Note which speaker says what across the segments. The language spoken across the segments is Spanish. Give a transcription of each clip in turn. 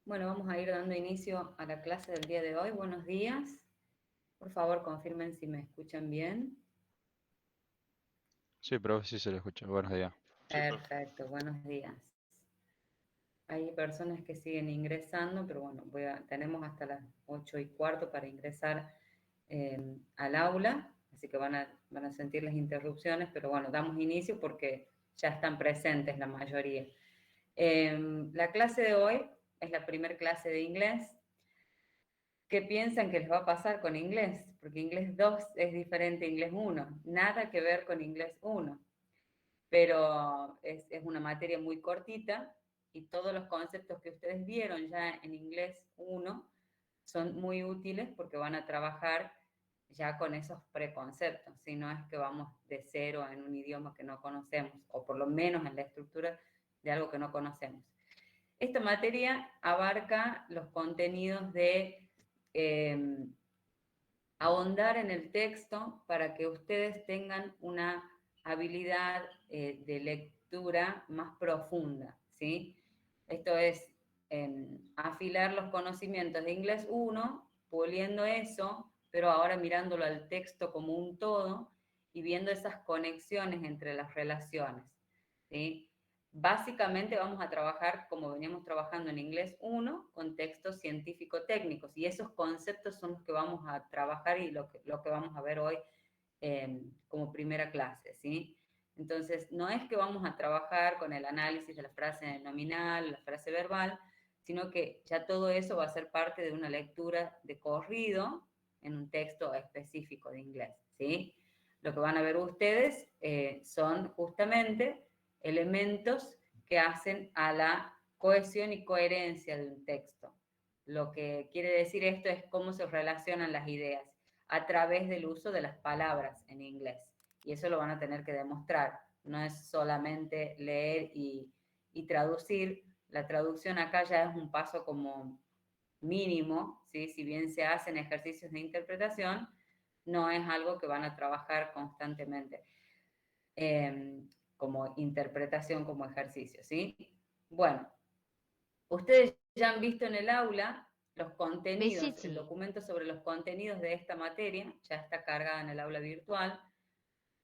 Speaker 1: Bueno, vamos a ir dando inicio a la clase del día de hoy. Buenos días. Por favor, confirmen si me escuchan bien.
Speaker 2: Sí, pero sí se lo escucha. Buenos días.
Speaker 1: Perfecto, buenos días. Hay personas que siguen ingresando, pero bueno, tenemos hasta las 8:15 para ingresar al aula, así que van a sentir las interrupciones, pero bueno, damos inicio porque ya están presentes la mayoría. La clase de hoy es la primera clase de inglés. ¿Qué piensan que les va a pasar con inglés? Porque inglés 2 es diferente a inglés 1, nada que ver con inglés 1, pero es una materia muy cortita y todos los conceptos que ustedes vieron ya en inglés 1 son muy útiles porque van a trabajar ya con esos preconceptos, si no es que vamos de cero en un idioma que no conocemos, o por lo menos en la estructura de algo que no conocemos. Esta materia abarca los contenidos de eh, ahondar en el texto para que ustedes tengan una habilidad de lectura más profunda, ¿sí? Esto es afilar los conocimientos de inglés 1, puliendo eso, pero ahora mirándolo al texto como un todo y viendo esas conexiones entre las relaciones, ¿sí? Básicamente vamos a trabajar como veníamos trabajando en inglés 1, con textos científico-técnicos, y esos conceptos son los que vamos a trabajar y lo que vamos a ver hoy como primera clase, ¿sí? Entonces, no es que vamos a trabajar con el análisis de la frase nominal, la frase verbal, sino que ya todo eso va a ser parte de una lectura de corrido en un texto específico de inglés, ¿sí? Lo que van a ver ustedes son justamente elementos que hacen a la cohesión y coherencia de un texto. Lo que quiere decir esto es cómo se relacionan las ideas a través del uso de las palabras en inglés. Y eso lo van a tener que demostrar. No es solamente leer y traducir. La traducción acá ya es un paso como mínimo, ¿sí? Si bien se hacen ejercicios de interpretación, no es algo que van a trabajar constantemente como interpretación, como ejercicio, ¿sí? Bueno, ustedes ya han visto en el aula los contenidos, el
Speaker 3: Visiti.
Speaker 1: documento sobre los contenidos de esta materia, ya está cargada en el aula virtual,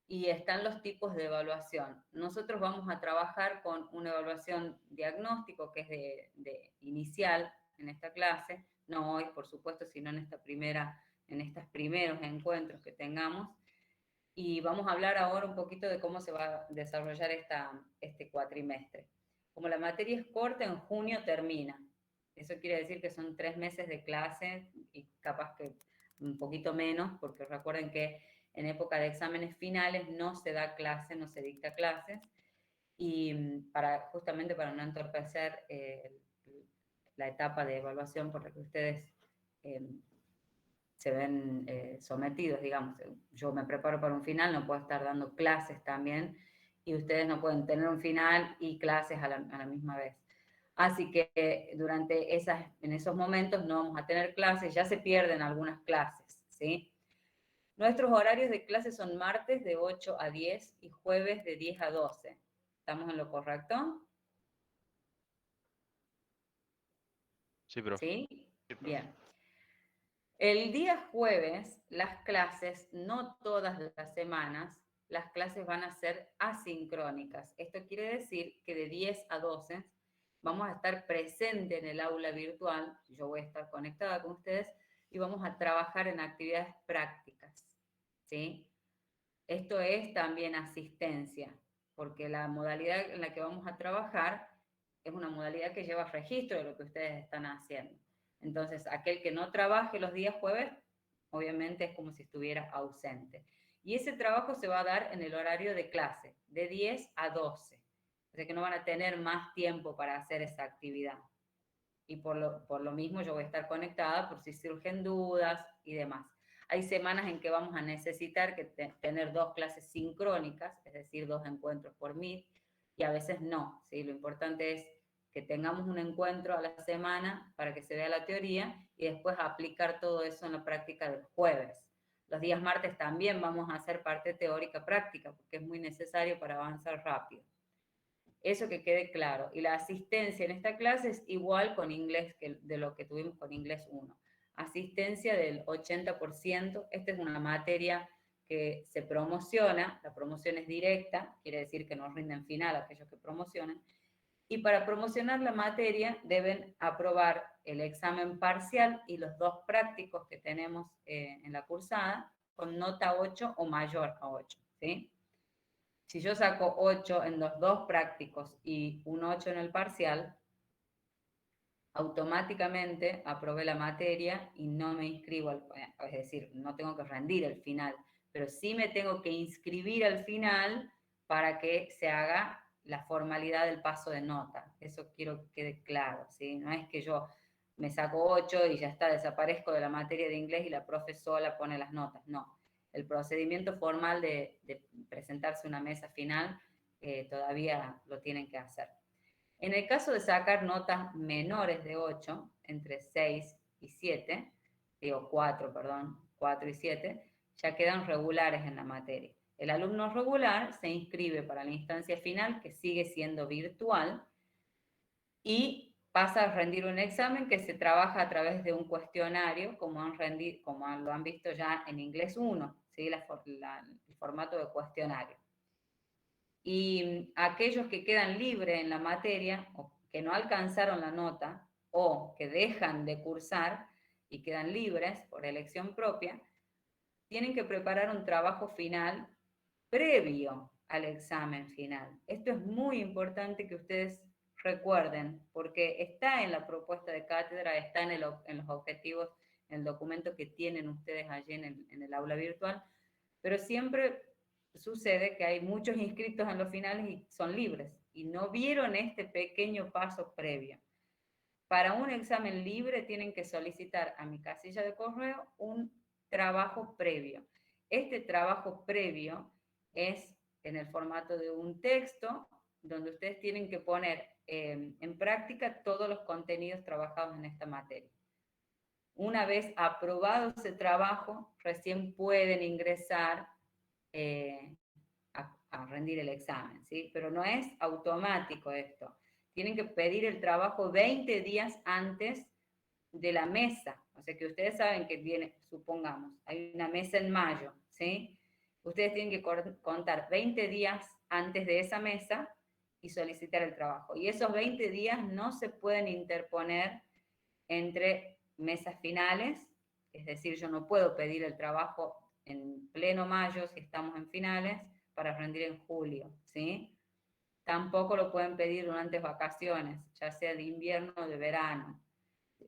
Speaker 1: y están los tipos de evaluación. Nosotros vamos a trabajar con una evaluación diagnóstico que es de inicial en esta clase, no hoy, por supuesto, sino en estos primeros encuentros que tengamos, y vamos a hablar ahora un poquito de cómo se va a desarrollar este cuatrimestre. Como la materia es corta, en junio termina. Eso quiere decir que son 3 meses de clase y capaz que un poquito menos, porque recuerden que en época de exámenes finales no se da clase, no se dicta clases, y justamente para no entorpecer la etapa de evaluación por la que ustedes eh, se ven sometidos, digamos. Yo me preparo para un final, no puedo estar dando clases también, y ustedes no pueden tener un final y clases a la misma vez. Así que en esos momentos no vamos a tener clases, ya se pierden algunas clases, ¿sí? Nuestros horarios de clases son martes de 8 a 10 y jueves de 10 a 12. ¿Estamos en lo correcto?
Speaker 2: Sí, profe.
Speaker 1: ¿Sí? Bien. El día jueves, las clases, no todas las semanas, las clases van a ser asincrónicas. Esto quiere decir que de 10 a 12 vamos a estar presentes en el aula virtual, yo voy a estar conectada con ustedes y vamos a trabajar en actividades prácticas, ¿sí? Esto es también asistencia, porque la modalidad en la que vamos a trabajar es una modalidad que lleva registro de lo que ustedes están haciendo. Entonces, aquel que no trabaje los días jueves, obviamente es como si estuviera ausente. Y ese trabajo se va a dar en el horario de clase, de 10 a 12. O sea que no van a tener más tiempo para hacer esa actividad. Y por lo mismo yo voy a estar conectada por si surgen dudas y demás. Hay semanas en que vamos a necesitar tener 2 clases sincrónicas, es decir, 2 encuentros por Meet, y a veces no, ¿sí? Lo importante es que tengamos un encuentro a la semana para que se vea la teoría y después aplicar todo eso en la práctica del jueves. Los días martes también vamos a hacer parte teórica práctica, porque es muy necesario para avanzar rápido. Eso que quede claro. Y la asistencia en esta clase es igual con inglés que de lo que tuvimos con inglés 1. Asistencia del 80%. Esta es una materia que se promociona, la promoción es directa, quiere decir que no rinden final aquellos que promocionan, y para promocionar la materia deben aprobar el examen parcial y los 2 prácticos que tenemos en la cursada con nota 8 o mayor a 8, ¿sí? Si yo saco 8 en los 2 prácticos y un 8 en el parcial, automáticamente aprobé la materia y no me inscribo, es decir, no tengo que rendir el final, pero sí me tengo que inscribir al final para que se haga la formalidad del paso de nota. Eso quiero que quede claro, ¿sí? No es que yo me saco 8 y ya está, desaparezco de la materia de inglés y la profe sola pone las notas, no. El procedimiento formal de presentarse una mesa final todavía lo tienen que hacer. En el caso de sacar notas menores de 8, entre 6 y 7, digo 4, perdón, 4 y 7, ya quedan regulares en la materia. El alumno regular se inscribe para la instancia final, que sigue siendo virtual, y pasa a rendir un examen que se trabaja a través de un cuestionario, como lo han visto ya en inglés 1, ¿sí? El formato de cuestionario. Y aquellos que quedan libres en la materia o que no alcanzaron la nota o que dejan de cursar y quedan libres por elección propia, tienen que preparar un trabajo final previo al examen final. Esto es muy importante que ustedes recuerden, porque está en la propuesta de cátedra, está en los objetivos, en el documento que tienen ustedes allí en el aula virtual, pero siempre sucede que hay muchos inscritos en los finales y son libres y no vieron este pequeño paso previo. Para un examen libre tienen que solicitar a mi casilla de correo un trabajo previo. Este trabajo previo es en el formato de un texto donde ustedes tienen que poner en práctica todos los contenidos trabajados en esta materia. Una vez aprobado ese trabajo, recién pueden ingresar a rendir el examen, ¿sí? Pero no es automático esto. Tienen que pedir el trabajo 20 días antes de la mesa. O sea que ustedes saben que viene, supongamos, hay una mesa en mayo, ¿sí? Ustedes tienen que contar 20 días antes de esa mesa y solicitar el trabajo. Y esos 20 días no se pueden interponer entre mesas finales, es decir, yo no puedo pedir el trabajo en pleno mayo si estamos en finales para rendir en julio, ¿sí? Tampoco lo pueden pedir durante vacaciones, ya sea de invierno o de verano.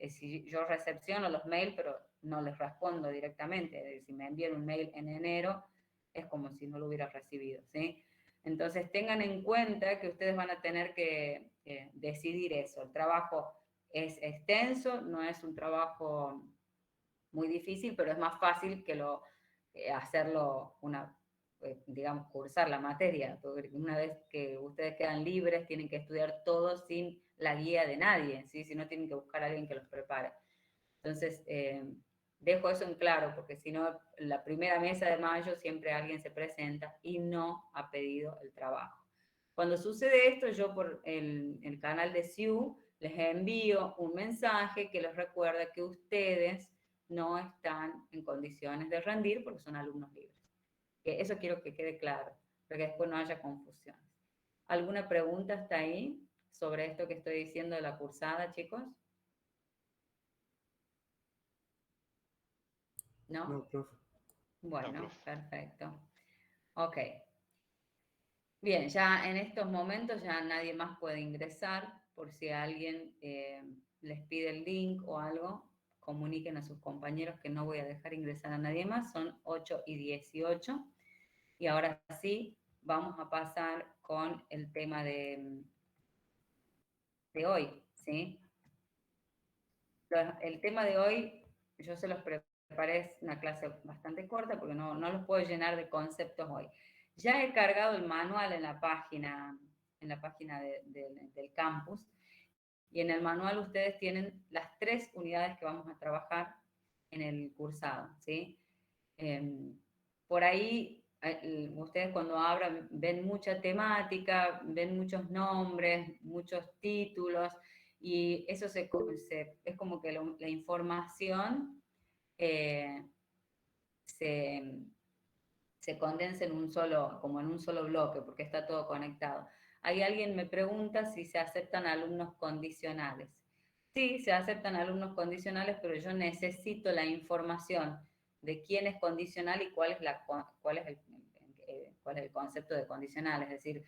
Speaker 1: Si yo recepciono los mails, pero no les respondo directamente, si me envían un mail en enero, es como si no lo hubiera recibido, ¿sí? Entonces tengan en cuenta que ustedes van a tener que decidir eso. El trabajo es extenso, no es un trabajo muy difícil, pero es más fácil que hacerlo digamos, cursar la materia, porque una vez que ustedes quedan libres, tienen que estudiar todo sin la guía de nadie, ¿sí? Si no, tienen que buscar a alguien que los prepare. Entonces, dejo eso en claro, porque si no, la primera mesa de mayo siempre alguien se presenta y no ha pedido el trabajo. Cuando sucede esto, yo por el canal de SIU les envío un mensaje que les recuerda que ustedes no están en condiciones de rendir porque son alumnos libres. Eso quiero que quede claro, para que después no haya confusiones. ¿Alguna pregunta hasta ahí sobre esto que estoy diciendo de la cursada, chicos? ¿No?
Speaker 3: No, profe.
Speaker 1: Bueno,
Speaker 2: No, profe.
Speaker 1: perfecto. Ok. Bien, ya en estos momentos ya nadie más puede ingresar, por si alguien les pide el link o algo, comuniquen a sus compañeros que no voy a dejar ingresar a nadie más, son 8:18. Y ahora sí, vamos a pasar con el tema de hoy, ¿sí? El tema de hoy, yo se los preparé, es una clase bastante corta porque no los puedo llenar de conceptos hoy. Ya he cargado el manual en la página del campus, y en el manual ustedes tienen las 3 unidades que vamos a trabajar en el cursado, ¿sí? Por ahí ustedes cuando abran ven mucha temática, ven muchos nombres, muchos títulos, y eso es como que la información eh, se, se condensa en un solo, como en un solo bloque, porque está todo conectado. Ahí alguien me pregunta si se aceptan alumnos condicionales. Sí, se aceptan alumnos condicionales, pero yo necesito la información de quién es condicional y cuál es, cuál es el concepto de condicional. Es decir,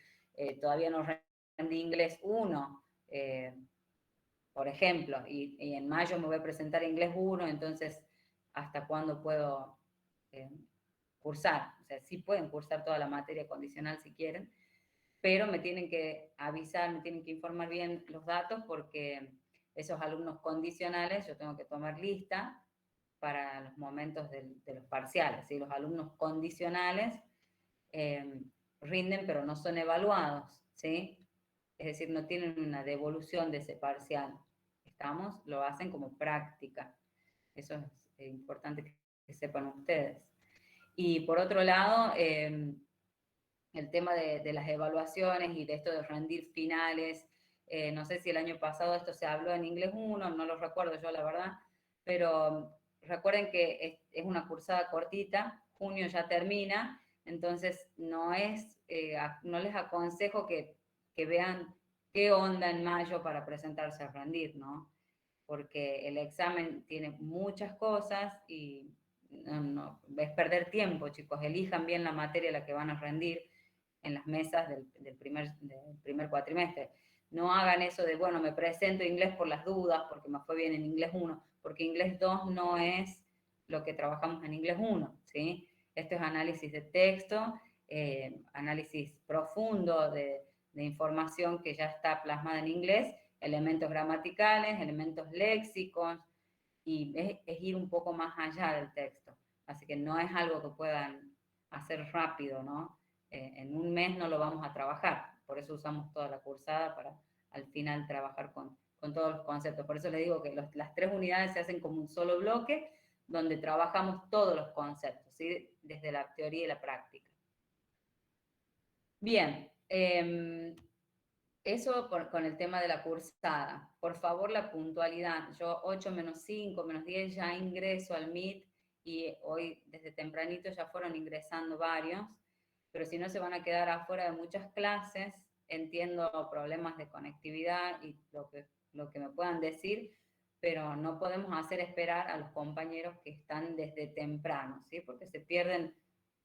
Speaker 1: todavía no rendí inglés 1, por ejemplo, y en mayo me voy a presentar inglés 1, entonces, ¿hasta cuándo puedo eh, cursar? O sea, sí pueden cursar toda la materia condicional si quieren, pero me tienen que avisar, me tienen que informar bien los datos porque esos alumnos condicionales yo tengo que tomar lista para los momentos de los parciales. ¿Sí? Los alumnos condicionales eh, rinden pero no son evaluados, ¿sí? Es decir, no tienen una devolución de ese parcial. ¿Estamos? Lo hacen como práctica. Eso es importante que sepan ustedes. Y por otro lado, el tema de las evaluaciones y de esto de rendir finales, no sé si el año pasado esto se habló en inglés 1, no lo recuerdo yo la verdad, pero recuerden que es una cursada cortita, junio ya termina, entonces no les aconsejo que vean qué onda en mayo para presentarse a rendir, ¿no? Porque el examen tiene muchas cosas y es perder tiempo, chicos. Elijan bien la materia a la que van a rendir en las mesas del primer cuatrimestre. No hagan eso de, bueno, me presento inglés por las dudas, porque me fue bien en inglés 1, porque inglés 2 no es lo que trabajamos en inglés 1, ¿sí? Esto es análisis de texto, análisis profundo de información que ya está plasmada en inglés, elementos gramaticales, elementos léxicos, y es ir un poco más allá del texto. Así que no es algo que puedan hacer rápido, ¿no? En un mes no lo vamos a trabajar, por eso usamos toda la cursada para al final trabajar con todos los conceptos. Por eso les digo que las 3 unidades se hacen como un solo bloque, donde trabajamos todos los conceptos, ¿sí? Desde la teoría y la práctica. Bien, eso con el tema de la cursada. Por favor, la puntualidad. Yo 8 menos 5, menos 10 ya ingreso al Meet y hoy desde tempranito ya fueron ingresando varios, pero si no se van a quedar afuera de muchas clases. Entiendo problemas de conectividad y lo que me puedan decir, pero no podemos hacer esperar a los compañeros que están desde temprano, ¿sí? Porque se pierden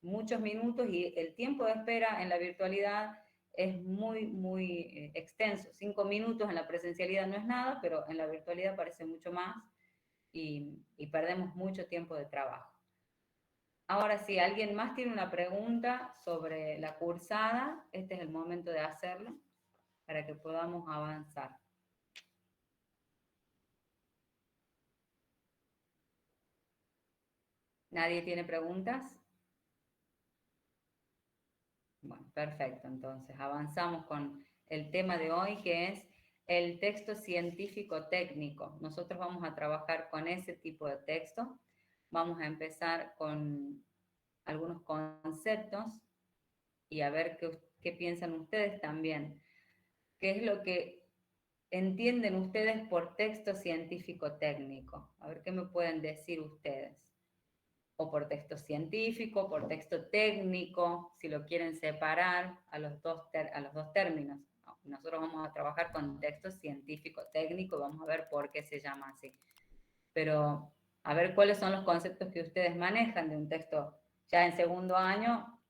Speaker 1: muchos minutos y el tiempo de espera en la virtualidad es muy extenso. 5 minutos en la presencialidad no es nada, pero en la virtualidad parece mucho más y perdemos mucho tiempo de trabajo. Ahora, si alguien más tiene una pregunta sobre la cursada, este es el momento de hacerlo para que podamos avanzar. ¿Nadie tiene preguntas? Bueno, perfecto. Entonces, avanzamos con el tema de hoy, que es el texto científico técnico. Nosotros vamos a trabajar con ese tipo de texto. Vamos a empezar con algunos conceptos y a ver qué piensan ustedes también. ¿Qué es lo que entienden ustedes por texto científico técnico? A ver qué me pueden decir ustedes. O por texto científico, por texto técnico, si lo quieren separar a los dos términos. Nosotros vamos a trabajar con texto científico técnico, vamos a ver por qué se llama así. Pero a ver cuáles son los conceptos que ustedes manejan de un texto ya en segundo año,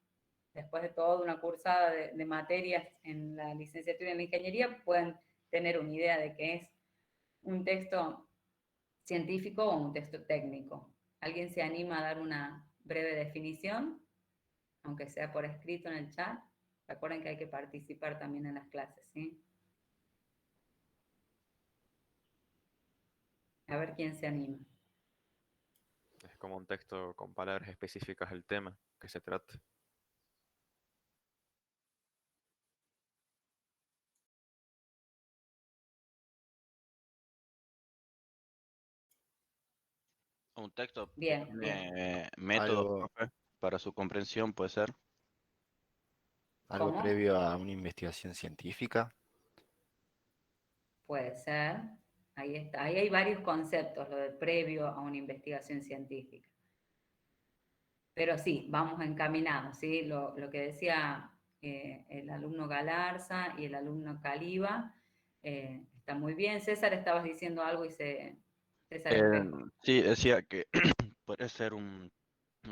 Speaker 1: después de toda una cursada de materias en la licenciatura en la ingeniería, pueden tener una idea de qué es un texto científico o un texto técnico. ¿Alguien se anima a dar una breve definición, aunque sea por escrito en el chat? Recuerden que hay que participar también en las clases, ¿sí? A ver quién se anima.
Speaker 3: Es como un texto con palabras específicas del tema que se trata.
Speaker 2: Un texto que
Speaker 1: Bien, bien.
Speaker 2: tiene métodos,
Speaker 4: Algo,
Speaker 2: profe, para su comprensión, puede ser.
Speaker 4: ¿Algo
Speaker 1: ¿Cómo?
Speaker 4: previo a una investigación científica?
Speaker 1: Puede ser. Ahí está. Ahí hay varios conceptos, lo de previo a una investigación científica. Pero sí, vamos encaminados, ¿sí? Lo que decía el alumno Galarza y el alumno Caliba, está muy bien. César, estabas diciendo algo y César
Speaker 2: Eh,
Speaker 1: Espejo.
Speaker 2: sí, decía que puede ser un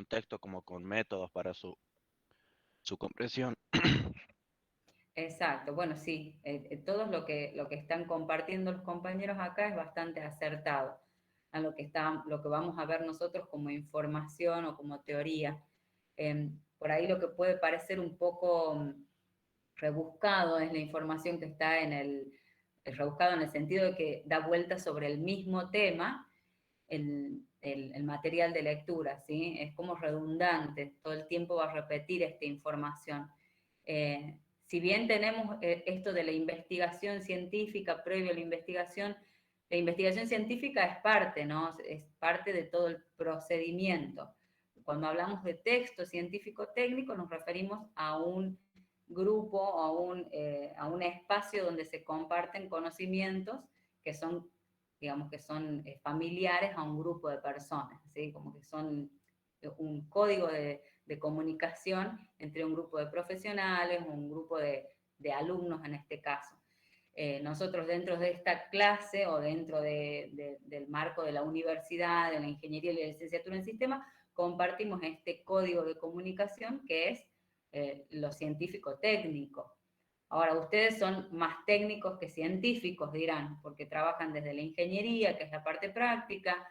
Speaker 2: texto como con métodos para su comprensión.
Speaker 1: Exacto, bueno, sí, todo lo que están compartiendo los compañeros acá es bastante acertado a lo que vamos a ver nosotros como información o como teoría. Por ahí lo que puede parecer un poco rebuscado es la información que está rebuscado en el sentido de que da vueltas sobre el mismo tema, el material de lectura, ¿sí? Es como redundante, todo el tiempo va a repetir esta información. Si bien tenemos esto de la investigación científica, previo a la investigación científica es parte, ¿no? Es parte de todo el procedimiento. Cuando hablamos de texto científico técnico, nos referimos a un grupo, a un espacio donde se comparten conocimientos que son, digamos, que son familiares a un grupo de personas, ¿sí? Como que son un código de comunicación entre un grupo de profesionales o un grupo de alumnos en este caso. Nosotros dentro de esta clase o dentro del marco de la universidad, de la ingeniería y la licenciatura en sistemas, compartimos este código de comunicación que es lo científico-técnico. Ahora, ustedes son más técnicos que científicos, dirán, porque trabajan desde la ingeniería, que es la parte práctica,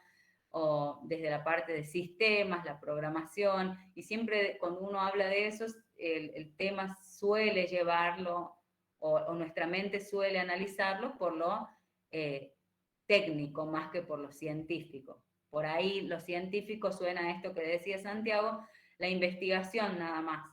Speaker 1: o desde la parte de sistemas, la programación, y siempre cuando uno habla de eso, el tema suele llevarlo, o nuestra mente suele analizarlo por lo técnico más que por lo científico. Por ahí lo científico suena a esto que decía Santiago, la investigación nada más.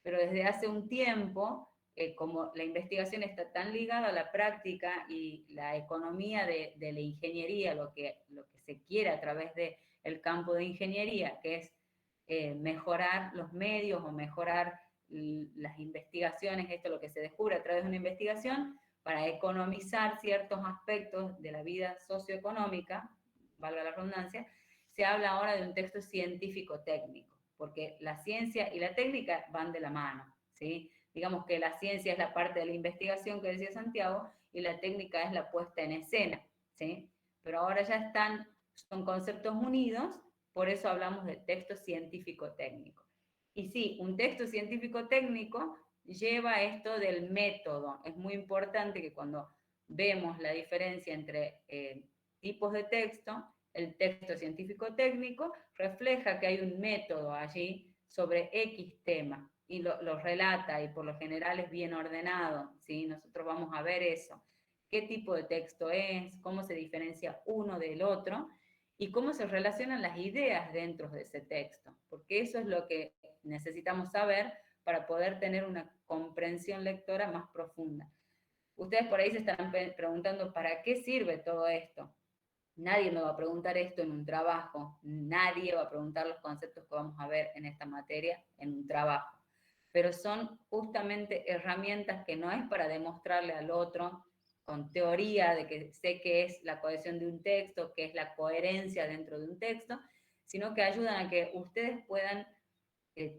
Speaker 1: Pero desde hace un tiempo, como la investigación está tan ligada a la práctica y la economía de la ingeniería, lo que se quiere a través del campo de ingeniería, que es mejorar los medios o mejorar las investigaciones, esto es lo que se descubre a través de una investigación, para economizar ciertos aspectos de la vida socioeconómica, valga la redundancia, se habla ahora de un texto científico-técnico, porque la ciencia y la técnica van de la mano, ¿sí? Digamos que la ciencia es la parte de la investigación que decía Santiago y la técnica es la puesta en escena, ¿sí? Pero ahora ya son conceptos unidos, por eso hablamos de texto científico-técnico. Y sí, un texto científico-técnico lleva esto del método. Es muy importante que cuando vemos la diferencia entre tipos de texto, el texto científico-técnico refleja que hay un método allí sobre X tema y lo relata y por lo general es bien ordenado, ¿sí? Nosotros vamos a ver eso. ¿Qué tipo de texto es? ¿Cómo se diferencia uno del otro? Y cómo se relacionan las ideas dentro de ese texto, porque eso es lo que necesitamos saber para poder tener una comprensión lectora más profunda. Ustedes por ahí se están preguntando, ¿para qué sirve todo esto? Nadie me va a preguntar esto en un trabajo, nadie va a preguntar los conceptos que vamos a ver en esta materia en un trabajo, pero son justamente herramientas que no es para demostrarle al otro con teoría de que sé qué es la cohesión de un texto, qué es la coherencia dentro de un texto, sino que ayudan a que ustedes puedan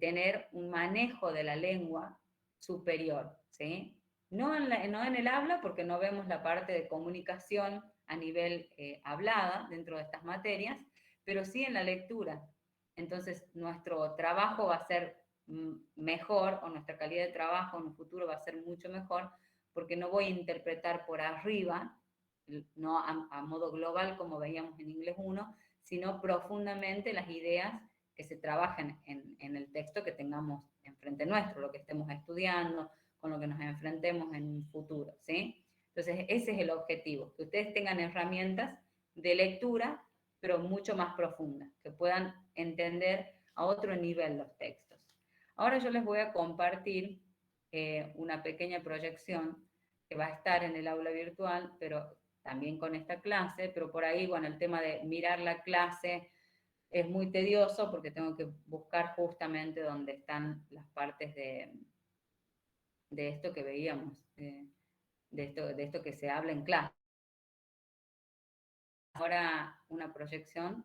Speaker 1: tener un manejo de la lengua superior, ¿sí? No en el habla, porque no vemos la parte de comunicación a nivel hablada dentro de estas materias, pero sí en la lectura. Entonces, nuestro trabajo va a ser mejor, o nuestra calidad de trabajo en un futuro va a ser mucho mejor, porque no voy a interpretar por arriba, no a modo global como veíamos en Inglés 1, sino profundamente las ideas que se trabajen en el texto que tengamos enfrente nuestro, lo que estemos estudiando, con lo que nos enfrentemos en un futuro, ¿sí? Entonces, ese es el objetivo, que ustedes tengan herramientas de lectura, pero mucho más profundas, que puedan entender a otro nivel los textos. Ahora yo les voy a compartir una pequeña proyección que va a estar en el aula virtual, pero también con esta clase, pero por ahí, bueno, el tema de mirar la clase es muy tedioso porque tengo que buscar justamente dónde están las partes de esto que veíamos, de esto que se habla en clase. Ahora una proyección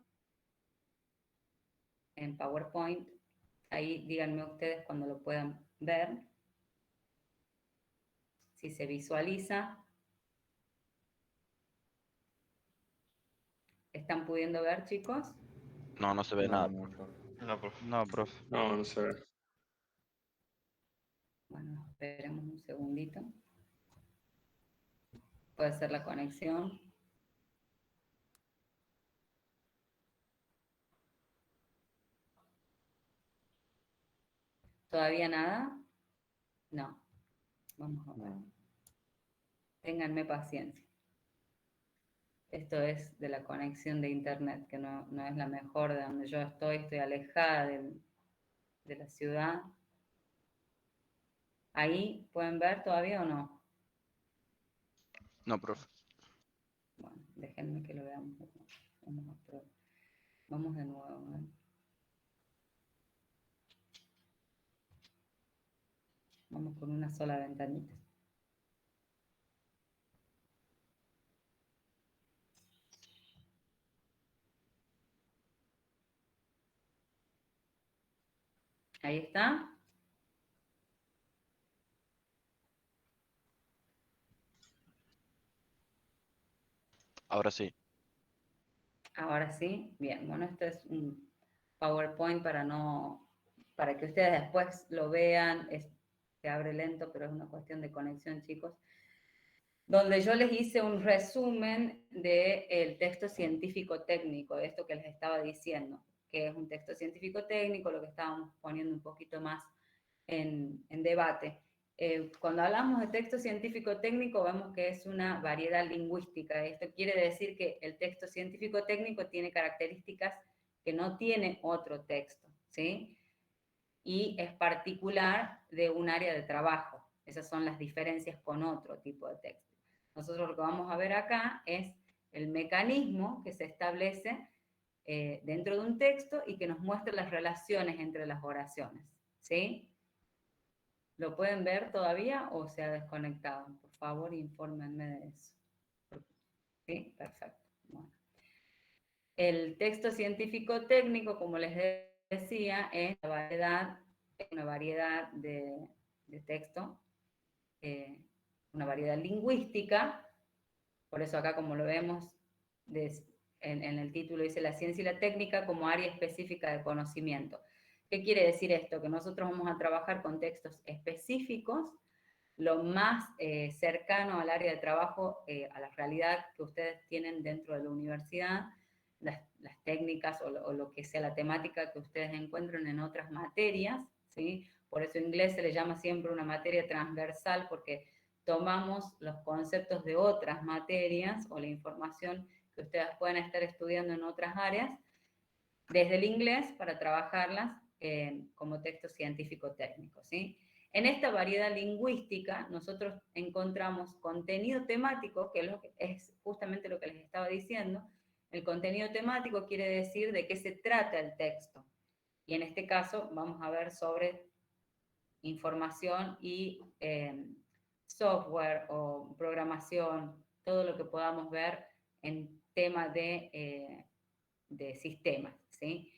Speaker 1: en PowerPoint, ahí díganme ustedes cuando lo puedan ver, si se visualiza. ¿Están pudiendo ver, chicos?
Speaker 2: No, no se ve nada.
Speaker 5: No, profe.
Speaker 3: No, profe.
Speaker 2: No, profe.
Speaker 5: No, no se ve.
Speaker 1: Bueno, esperemos un segundito. Puede ser la conexión. ¿Todavía nada? No. Vamos a ver. Ténganme paciencia. Esto es de la conexión de internet, que no es la mejor de donde yo estoy alejada de la ciudad. ¿Ahí pueden ver todavía o no?
Speaker 2: No, profe.
Speaker 1: Bueno, déjenme que lo veamos. Vamos de nuevo. ¿Eh? Vamos con una sola ventanita. Ahí está.
Speaker 2: Ahora sí.
Speaker 1: Ahora sí. Bien, bueno, este es un PowerPoint para que ustedes después lo vean. Se abre lento, pero es una cuestión de conexión, chicos. Donde yo les hice un resumen del texto científico-técnico, de esto que les estaba diciendo, que es un texto científico-técnico, lo que estábamos poniendo un poquito más en debate. Cuando hablamos de texto científico-técnico, vemos que es una variedad lingüística. Esto quiere decir que el texto científico-técnico tiene características que no tiene otro texto, ¿sí? Y es particular de un área de trabajo. Esas son las diferencias con otro tipo de texto. Nosotros lo que vamos a ver acá es el mecanismo que se establece dentro de un texto y que nos muestra las relaciones entre las oraciones, ¿sí? ¿Lo pueden ver todavía o se ha desconectado? Por favor, infórmenme de eso. ¿Sí? Perfecto. Bueno. El texto científico técnico, como les decía, es una variedad de texto, una variedad lingüística. Por eso acá, como lo vemos en el título, dice la ciencia y la técnica como área específica de conocimiento. ¿Qué quiere decir esto? Que nosotros vamos a trabajar con textos específicos, lo más cercano al área de trabajo, a la realidad que ustedes tienen dentro de la universidad, las técnicas o lo que sea la temática que ustedes encuentren en otras materias, ¿sí? Por eso inglés se le llama siempre una materia transversal, porque tomamos los conceptos de otras materias o la información que ustedes pueden estar estudiando en otras áreas, desde el inglés para trabajarlas como texto científico-técnico, ¿sí? En esta variedad lingüística nosotros encontramos contenido temático, que es justamente lo que les estaba diciendo. El contenido temático quiere decir de qué se trata el texto. Y en este caso vamos a ver sobre información y software o programación, todo lo que podamos ver en tema de sistemas, ¿sí?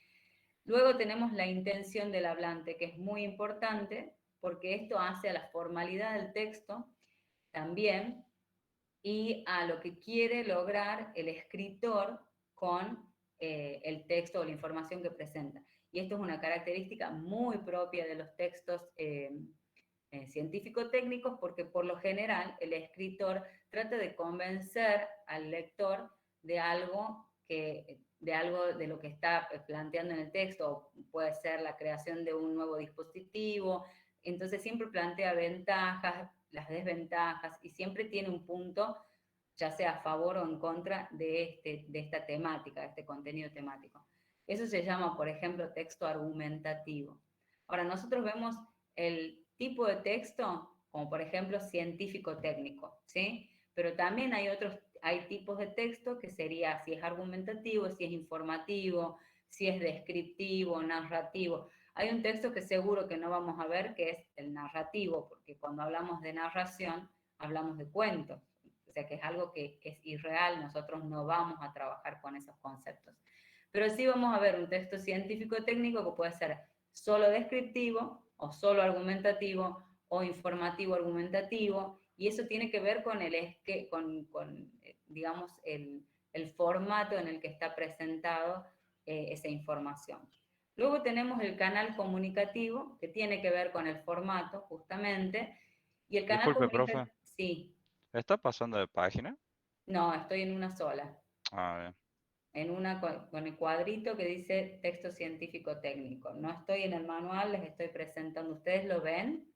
Speaker 1: Luego tenemos la intención del hablante, que es muy importante, porque esto hace a la formalidad del texto también y a lo que quiere lograr el escritor con el texto o la información que presenta. Y esto es una característica muy propia de los textos científico-técnicos, porque por lo general el escritor trata de convencer al lector de algo de lo que está planteando en el texto. Puede ser la creación de un nuevo dispositivo. Entonces siempre plantea ventajas, las desventajas, y siempre tiene un punto, ya sea a favor o en contra de esta temática, de este contenido temático. Eso se llama, por ejemplo, texto argumentativo. Ahora, nosotros vemos el tipo de texto como, por ejemplo, científico-técnico, ¿sí? Pero también hay tipos de texto que sería si es argumentativo, si es informativo, si es descriptivo, narrativo. Hay un texto que seguro que no vamos a ver, que es el narrativo, porque cuando hablamos de narración, hablamos de cuentos. O sea que es algo que es irreal, nosotros no vamos a trabajar con esos conceptos. Pero sí vamos a ver un texto científico-técnico que puede ser solo descriptivo, o solo argumentativo, o informativo-argumentativo, y eso tiene que ver con digamos, el formato en el que está presentado esa información. Luego tenemos el canal comunicativo, que tiene que ver con el formato, justamente, y el canal
Speaker 5: Disculpe,
Speaker 1: comunicativo...
Speaker 5: profe.
Speaker 1: Sí,
Speaker 5: ¿Está pasando de página?
Speaker 1: no, estoy en una sola.
Speaker 5: Ah, bien.
Speaker 1: En una con el cuadrito que dice texto científico técnico. No estoy en el manual, les estoy presentando. ¿Ustedes lo ven?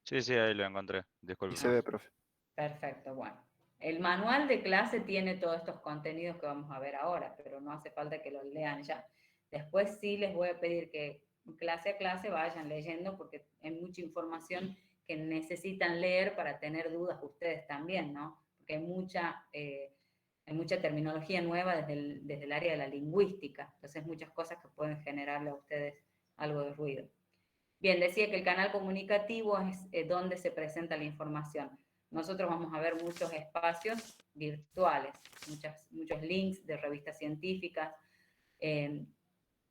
Speaker 5: Sí, sí, ahí lo encontré.
Speaker 4: Y
Speaker 5: Disculpe.
Speaker 4: se ve, profe.
Speaker 1: Perfecto, bueno. El manual de clase tiene todos estos contenidos que vamos a ver ahora, pero no hace falta que los lean ya. Después sí les voy a pedir que clase a clase vayan leyendo porque hay mucha información que necesitan leer para tener dudas ustedes también, ¿no? Porque hay mucha terminología nueva desde el área de la lingüística, entonces muchas cosas que pueden generarle a ustedes algo de ruido. Bien, decía que el canal comunicativo es donde se presenta la información. Nosotros vamos a ver muchos espacios virtuales, muchos links de revistas científicas.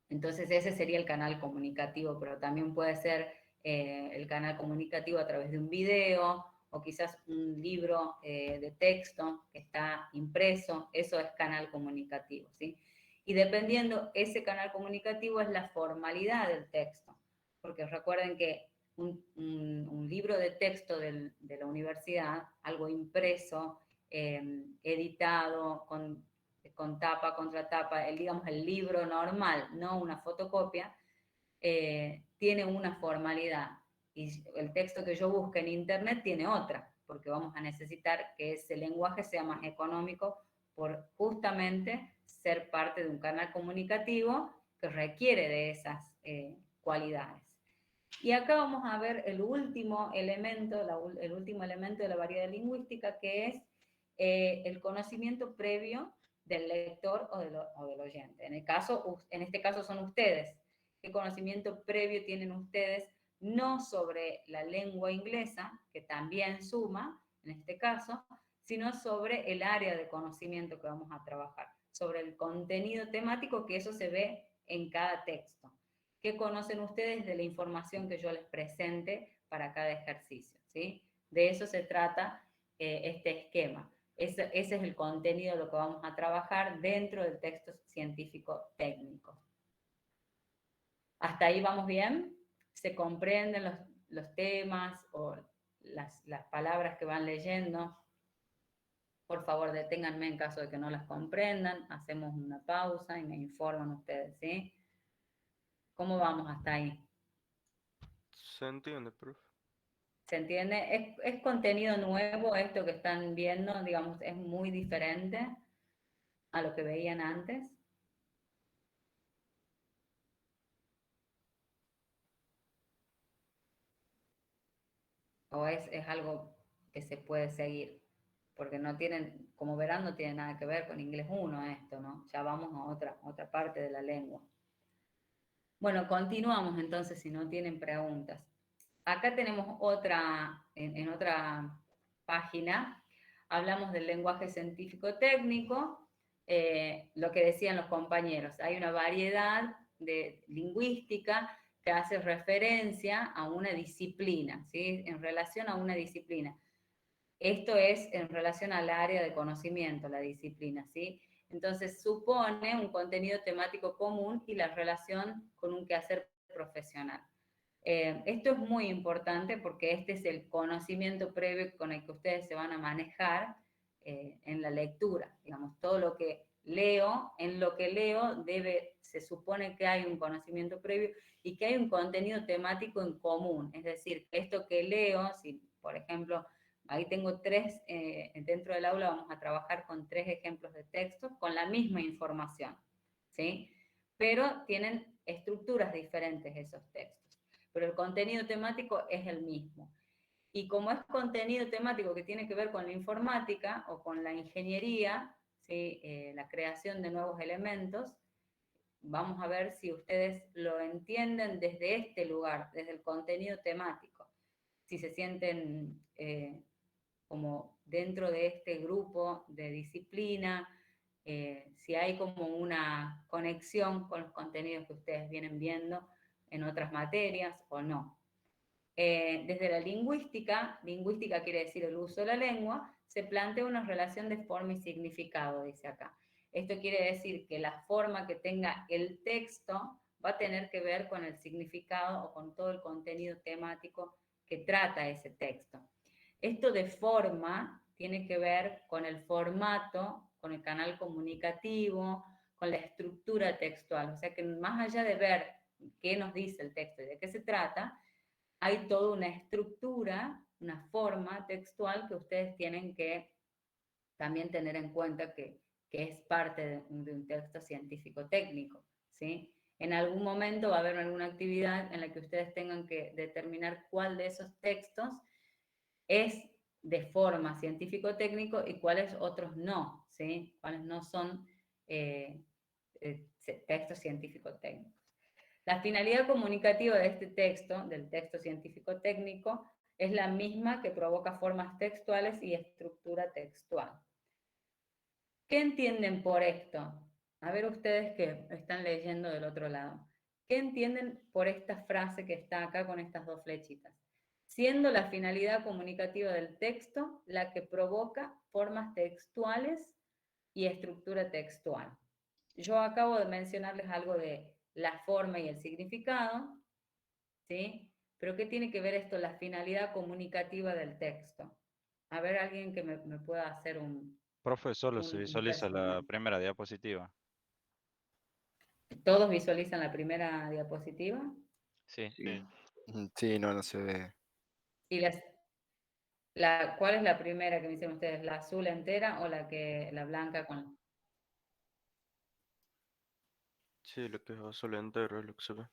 Speaker 1: Entonces ese sería el canal comunicativo, pero también puede ser el canal comunicativo a través de un video o quizás un libro de texto que está impreso. Eso es canal comunicativo, ¿sí? Y dependiendo, ese canal comunicativo es la formalidad del texto, porque recuerden que un libro de texto de la universidad, algo impreso, editado, con tapa, contratapa, digamos el libro normal, no una fotocopia, tiene una formalidad. Y el texto que yo busque en internet tiene otra, porque vamos a necesitar que ese lenguaje sea más económico por justamente ser parte de un canal comunicativo que requiere de esas cualidades. Y acá vamos a ver el último elemento de la variedad lingüística, que es el conocimiento previo del lector o del oyente. En este caso son ustedes. ¿Qué conocimiento previo tienen ustedes? No sobre la lengua inglesa, que también suma en este caso, sino sobre el área de conocimiento que vamos a trabajar, sobre el contenido temático, que eso se ve en cada texto. ¿Qué conocen ustedes de la información que yo les presente para cada ejercicio? ¿Sí? De eso se trata este esquema. Ese es el contenido de lo que vamos a trabajar dentro del texto científico técnico. ¿Hasta ahí vamos bien? ¿Se comprenden los temas o las palabras que van leyendo? Por favor, deténganme en caso de que no las comprendan. Hacemos una pausa y me informan ustedes, ¿sí? ¿Cómo vamos hasta ahí?
Speaker 3: Se entiende, profe.
Speaker 1: ¿Se entiende? ¿Es contenido nuevo esto que están viendo? Digamos, es muy diferente a lo que veían antes. ¿O es algo que se puede seguir? Porque no tienen, como verán, no tiene nada que ver con inglés 1 esto, ¿no? Ya vamos a otra parte de la lengua. Bueno, continuamos entonces si no tienen preguntas. Acá tenemos en otra página, hablamos del lenguaje científico-técnico, lo que decían los compañeros, hay una variedad de lingüística que hace referencia a una disciplina, ¿sí? En relación a una disciplina. Esto es en relación al área de conocimiento, la disciplina, ¿sí? Entonces supone un contenido temático común y la relación con un quehacer profesional. Esto es muy importante porque este es el conocimiento previo con el que ustedes se van a manejar en la lectura. Digamos, todo lo que leo, en lo que leo se supone que hay un conocimiento previo y que hay un contenido temático en común. Es decir, esto que leo, si por ejemplo, ahí tengo dentro del aula vamos a trabajar con 3 ejemplos de texto con la misma información, ¿sí? Pero tienen estructuras diferentes esos textos. Pero el contenido temático es el mismo. Y como es contenido temático que tiene que ver con la informática o con la ingeniería, ¿sí? La creación de nuevos elementos, vamos a ver si ustedes lo entienden desde este lugar, desde el contenido temático. Si se sienten como dentro de este grupo de disciplina, si hay como una conexión con los contenidos que ustedes vienen viendo en otras materias o no. Desde la lingüística quiere decir el uso de la lengua, se plantea una relación de forma y significado, dice acá. Esto quiere decir que la forma que tenga el texto va a tener que ver con el significado o con todo el contenido temático que trata ese texto. Esto de forma tiene que ver con el formato, con el canal comunicativo, con la estructura textual. O sea que más allá de ver qué nos dice el texto y de qué se trata, hay toda una estructura, una forma textual que ustedes tienen que también tener en cuenta que es parte de un texto científico-técnico, ¿sí? En algún momento va a haber alguna actividad en la que ustedes tengan que determinar cuál de esos textos es de forma científico-técnico y cuáles otros no, ¿sí? Cuáles no son textos científico-técnicos. La finalidad comunicativa de este texto, del texto científico-técnico, es la misma que provoca formas textuales y estructura textual. ¿Qué entienden por esto? A ver ustedes que están leyendo del otro lado. ¿Qué entienden por esta frase que está acá con estas dos flechitas? Siendo la finalidad comunicativa del texto la que provoca formas textuales y estructura textual. Yo acabo de mencionarles algo de la forma y el significado, ¿sí? Pero ¿qué tiene que ver esto, la finalidad comunicativa del texto? A ver, alguien que me pueda hacer un...
Speaker 5: Profe, solo se
Speaker 1: un
Speaker 5: visualiza la
Speaker 1: resumen.
Speaker 5: primera diapositiva.
Speaker 1: ¿Todos visualizan la primera diapositiva?
Speaker 3: Sí.
Speaker 4: Sí, no se ve.
Speaker 1: ¿Y cuál es la primera que me dicen ustedes? ¿La azul entera o la blanca con...?
Speaker 3: Sí, lo que es azul entero es lo que se ve.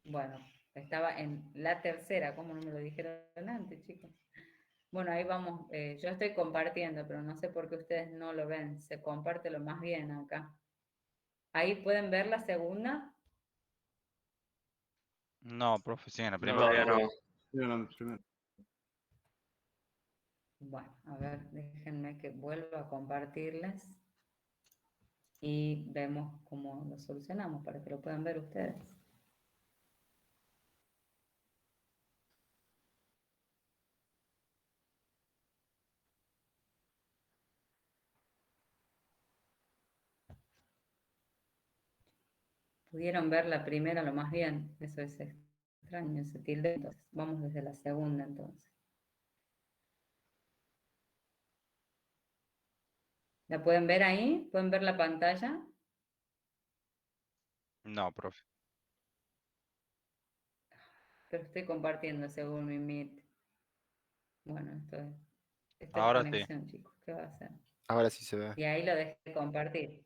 Speaker 1: Bueno, estaba en la tercera, ¿cómo no me lo dijeron antes, chicos? Bueno, ahí vamos, yo estoy compartiendo, pero no sé por qué ustedes no lo ven, se comparte lo más bien acá. Ahí pueden ver la segunda.
Speaker 5: No, profe, sí, en la
Speaker 3: No,
Speaker 5: primera.
Speaker 3: todavía no.
Speaker 1: Bueno, a ver, déjenme que vuelva a compartirles y vemos cómo lo solucionamos para que lo puedan ver ustedes. Pudieron ver la primera lo más bien, eso es extraño, ese tilde. Entonces, vamos desde la segunda entonces. ¿La pueden ver ahí? ¿Pueden ver la pantalla?
Speaker 5: No, profe.
Speaker 1: Pero estoy compartiendo según mi Meet. Bueno, esto es
Speaker 5: Ahora sí.
Speaker 1: conexión, chicos, ¿qué va a hacer?
Speaker 4: Ahora sí se ve.
Speaker 1: Y ahí lo dejé de compartir.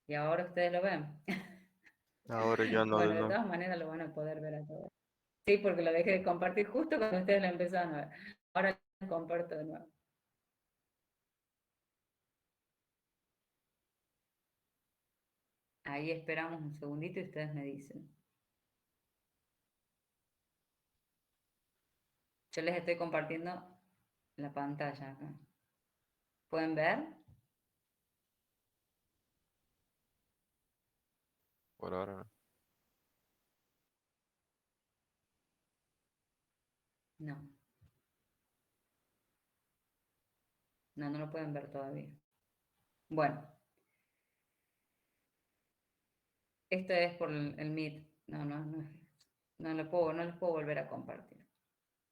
Speaker 1: Y ahora ustedes lo ven.
Speaker 3: Ahora ya no,
Speaker 1: Bueno, de
Speaker 3: no.
Speaker 1: todas maneras lo van a poder ver a todos. Sí, porque lo dejé de compartir justo cuando ustedes lo empezaron a ver. Ahora lo comparto de nuevo. Ahí esperamos un segundito y ustedes me dicen. Yo les estoy compartiendo la pantalla acá. ¿Pueden ver?
Speaker 3: Por ahora no.
Speaker 1: No. No, no lo pueden ver todavía. Bueno. Esto es por el Meet. No les puedo volver a compartir.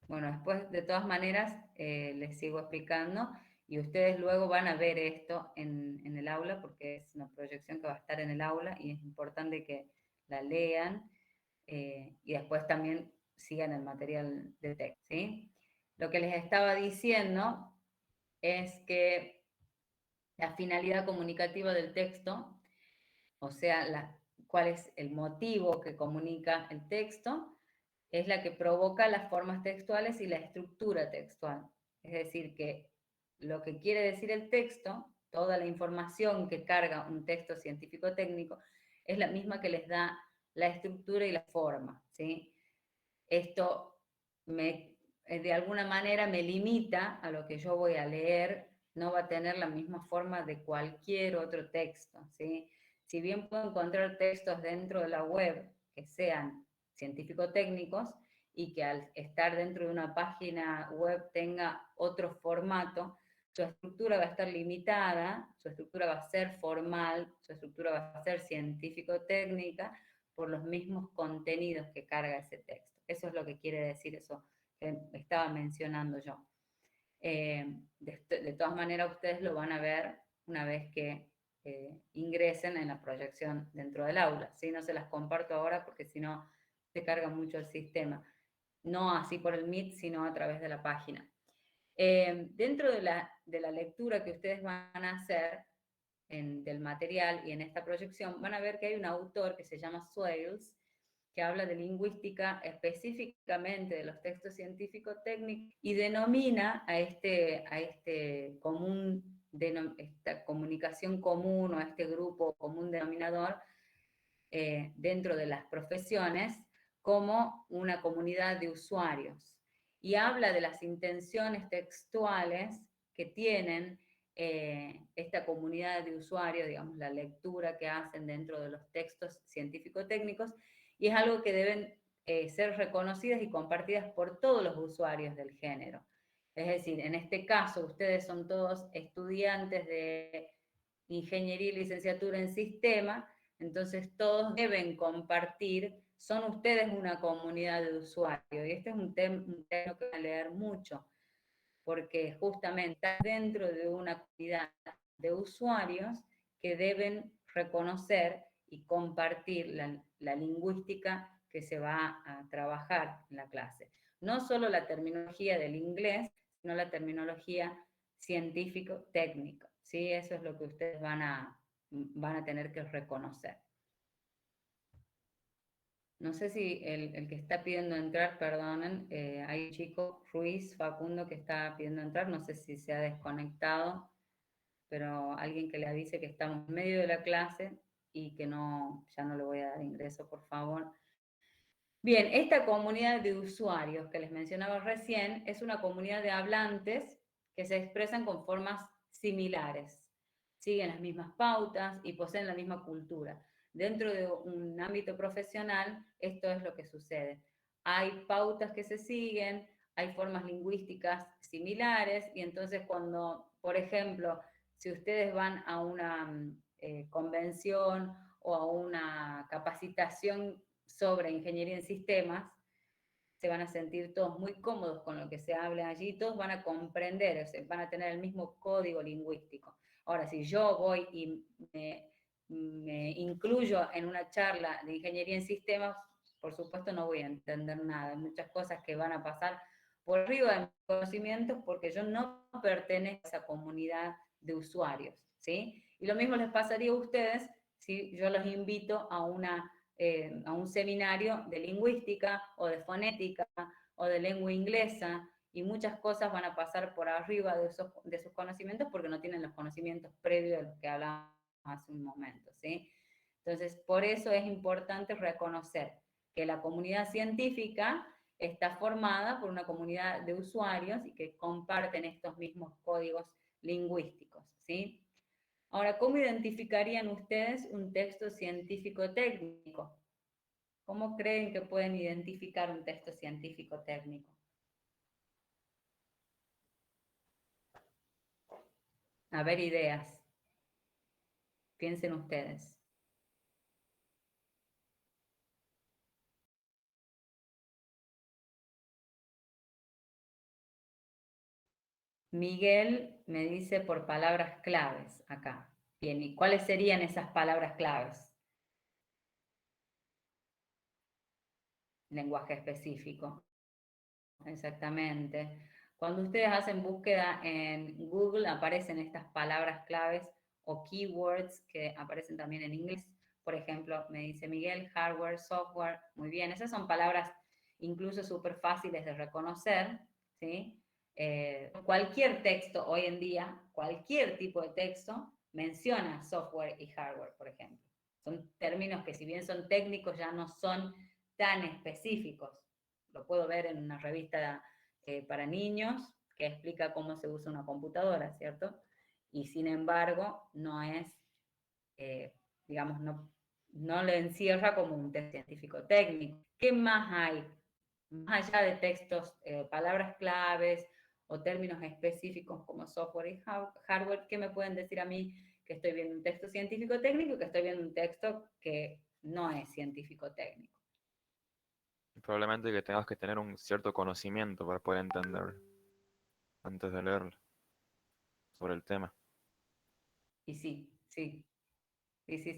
Speaker 1: Bueno, después, de todas maneras, les sigo explicando y ustedes luego van a ver esto en el aula porque es una proyección que va a estar en el aula y es importante que la lean y después también sigan el material de texto, ¿sí? Lo que les estaba diciendo es que la finalidad comunicativa del texto, o sea, cuál es el motivo que comunica el texto, es la que provoca las formas textuales y la estructura textual. Es decir, que lo que quiere decir el texto, toda la información que carga un texto científico-técnico, es la misma que les da la estructura y la forma, ¿sí? Esto de alguna manera me limita a lo que yo voy a leer, no va a tener la misma forma de cualquier otro texto, ¿sí? Si bien puedo encontrar textos dentro de la web que sean científico-técnicos y que al estar dentro de una página web tenga otro formato, su estructura va a estar limitada, su estructura va a ser formal, su estructura va a ser científico-técnica por los mismos contenidos que carga ese texto. Eso es lo que quiere decir eso que estaba mencionando yo. De todas maneras, ustedes lo van a ver una vez que ingresen en la proyección dentro del aula. ¿Sí? No se las comparto ahora porque si no se carga mucho el sistema. No así por el Meet, sino a través de la página. Dentro de la lectura que ustedes van a hacer del material y en esta proyección, van a ver que hay un autor que se llama Swales, que habla de lingüística específicamente de los textos científico-técnicos y denomina a esta comunicación común o a este grupo común denominador dentro de las profesiones como una comunidad de usuarios. Y habla de las intenciones textuales que tienen esta comunidad de usuarios, digamos, la lectura que hacen dentro de los textos científico-técnicos, y es algo que deben ser reconocidas y compartidas por todos los usuarios del género. Es decir, en este caso, ustedes son todos estudiantes de ingeniería y licenciatura en sistema, entonces todos deben compartir, son ustedes una comunidad de usuarios, y este es un tema que van a leer mucho, porque justamente está dentro de una comunidad de usuarios que deben reconocer y compartir la lingüística que se va a trabajar en la clase. No solo la terminología del inglés, sino la terminología científico-técnica, ¿sí? Eso es lo que ustedes van a tener que reconocer. No sé si el que está pidiendo entrar, perdonen, hay un chico, Ruiz Facundo, que está pidiendo entrar, no sé si se ha desconectado, pero alguien que le avise que estamos en medio de la clase y que ya no le voy a dar ingreso, por favor. Bien, esta comunidad de usuarios que les mencionaba recién es una comunidad de hablantes que se expresan con formas similares, siguen las mismas pautas y poseen la misma cultura. Dentro de un ámbito profesional, esto es lo que sucede. Hay pautas que se siguen, hay formas lingüísticas similares, y entonces cuando, por ejemplo, si ustedes van a una convención o a una capacitación sobre ingeniería en sistemas, se van a sentir todos muy cómodos con lo que se habla allí, todos van a comprender, o sea, van a tener el mismo código lingüístico. Ahora, si yo voy y me incluyo en una charla de ingeniería en sistemas, por supuesto no voy a entender nada, hay muchas cosas que van a pasar por arriba de mis conocimientos porque yo no pertenezco a esa comunidad de usuarios, ¿sí? Y lo mismo les pasaría a ustedes si yo los invito a un seminario de lingüística o de fonética o de lengua inglesa, y muchas cosas van a pasar por arriba de sus conocimientos porque no tienen los conocimientos previos de los que hablábamos hace un momento, ¿sí? Entonces, por eso es importante reconocer que la comunidad científica está formada por una comunidad de usuarios y que comparten estos mismos códigos lingüísticos, ¿sí? Ahora, ¿cómo identificarían ustedes un texto científico-técnico? ¿Cómo creen que pueden identificar un texto científico-técnico? A ver, ideas. Piensen ustedes. Miguel me dice por palabras claves acá. Bien, ¿y cuáles serían esas palabras claves? Lenguaje específico. Exactamente. Cuando ustedes hacen búsqueda en Google, aparecen estas palabras claves o keywords que aparecen también en inglés. Por ejemplo, me dice Miguel, hardware, software. Muy bien, esas son palabras incluso súper fáciles de reconocer, ¿sí? Cualquier texto hoy en día, cualquier tipo de texto, menciona software y hardware, por ejemplo. Son términos que si bien son técnicos ya no son tan específicos. Lo puedo ver en una revista para niños que explica cómo se usa una computadora, ¿cierto? Y sin embargo no es, digamos, no lo encierra como un test científico técnico. ¿Qué más hay? Más allá de textos, palabras claves o términos específicos como software y hardware, ¿qué me pueden decir a mí que estoy viendo un texto científico técnico y que estoy viendo un texto que no es científico técnico?
Speaker 3: Probablemente que tengas que tener un cierto conocimiento para poder entender antes de leerlo sobre el tema.
Speaker 1: Y sí,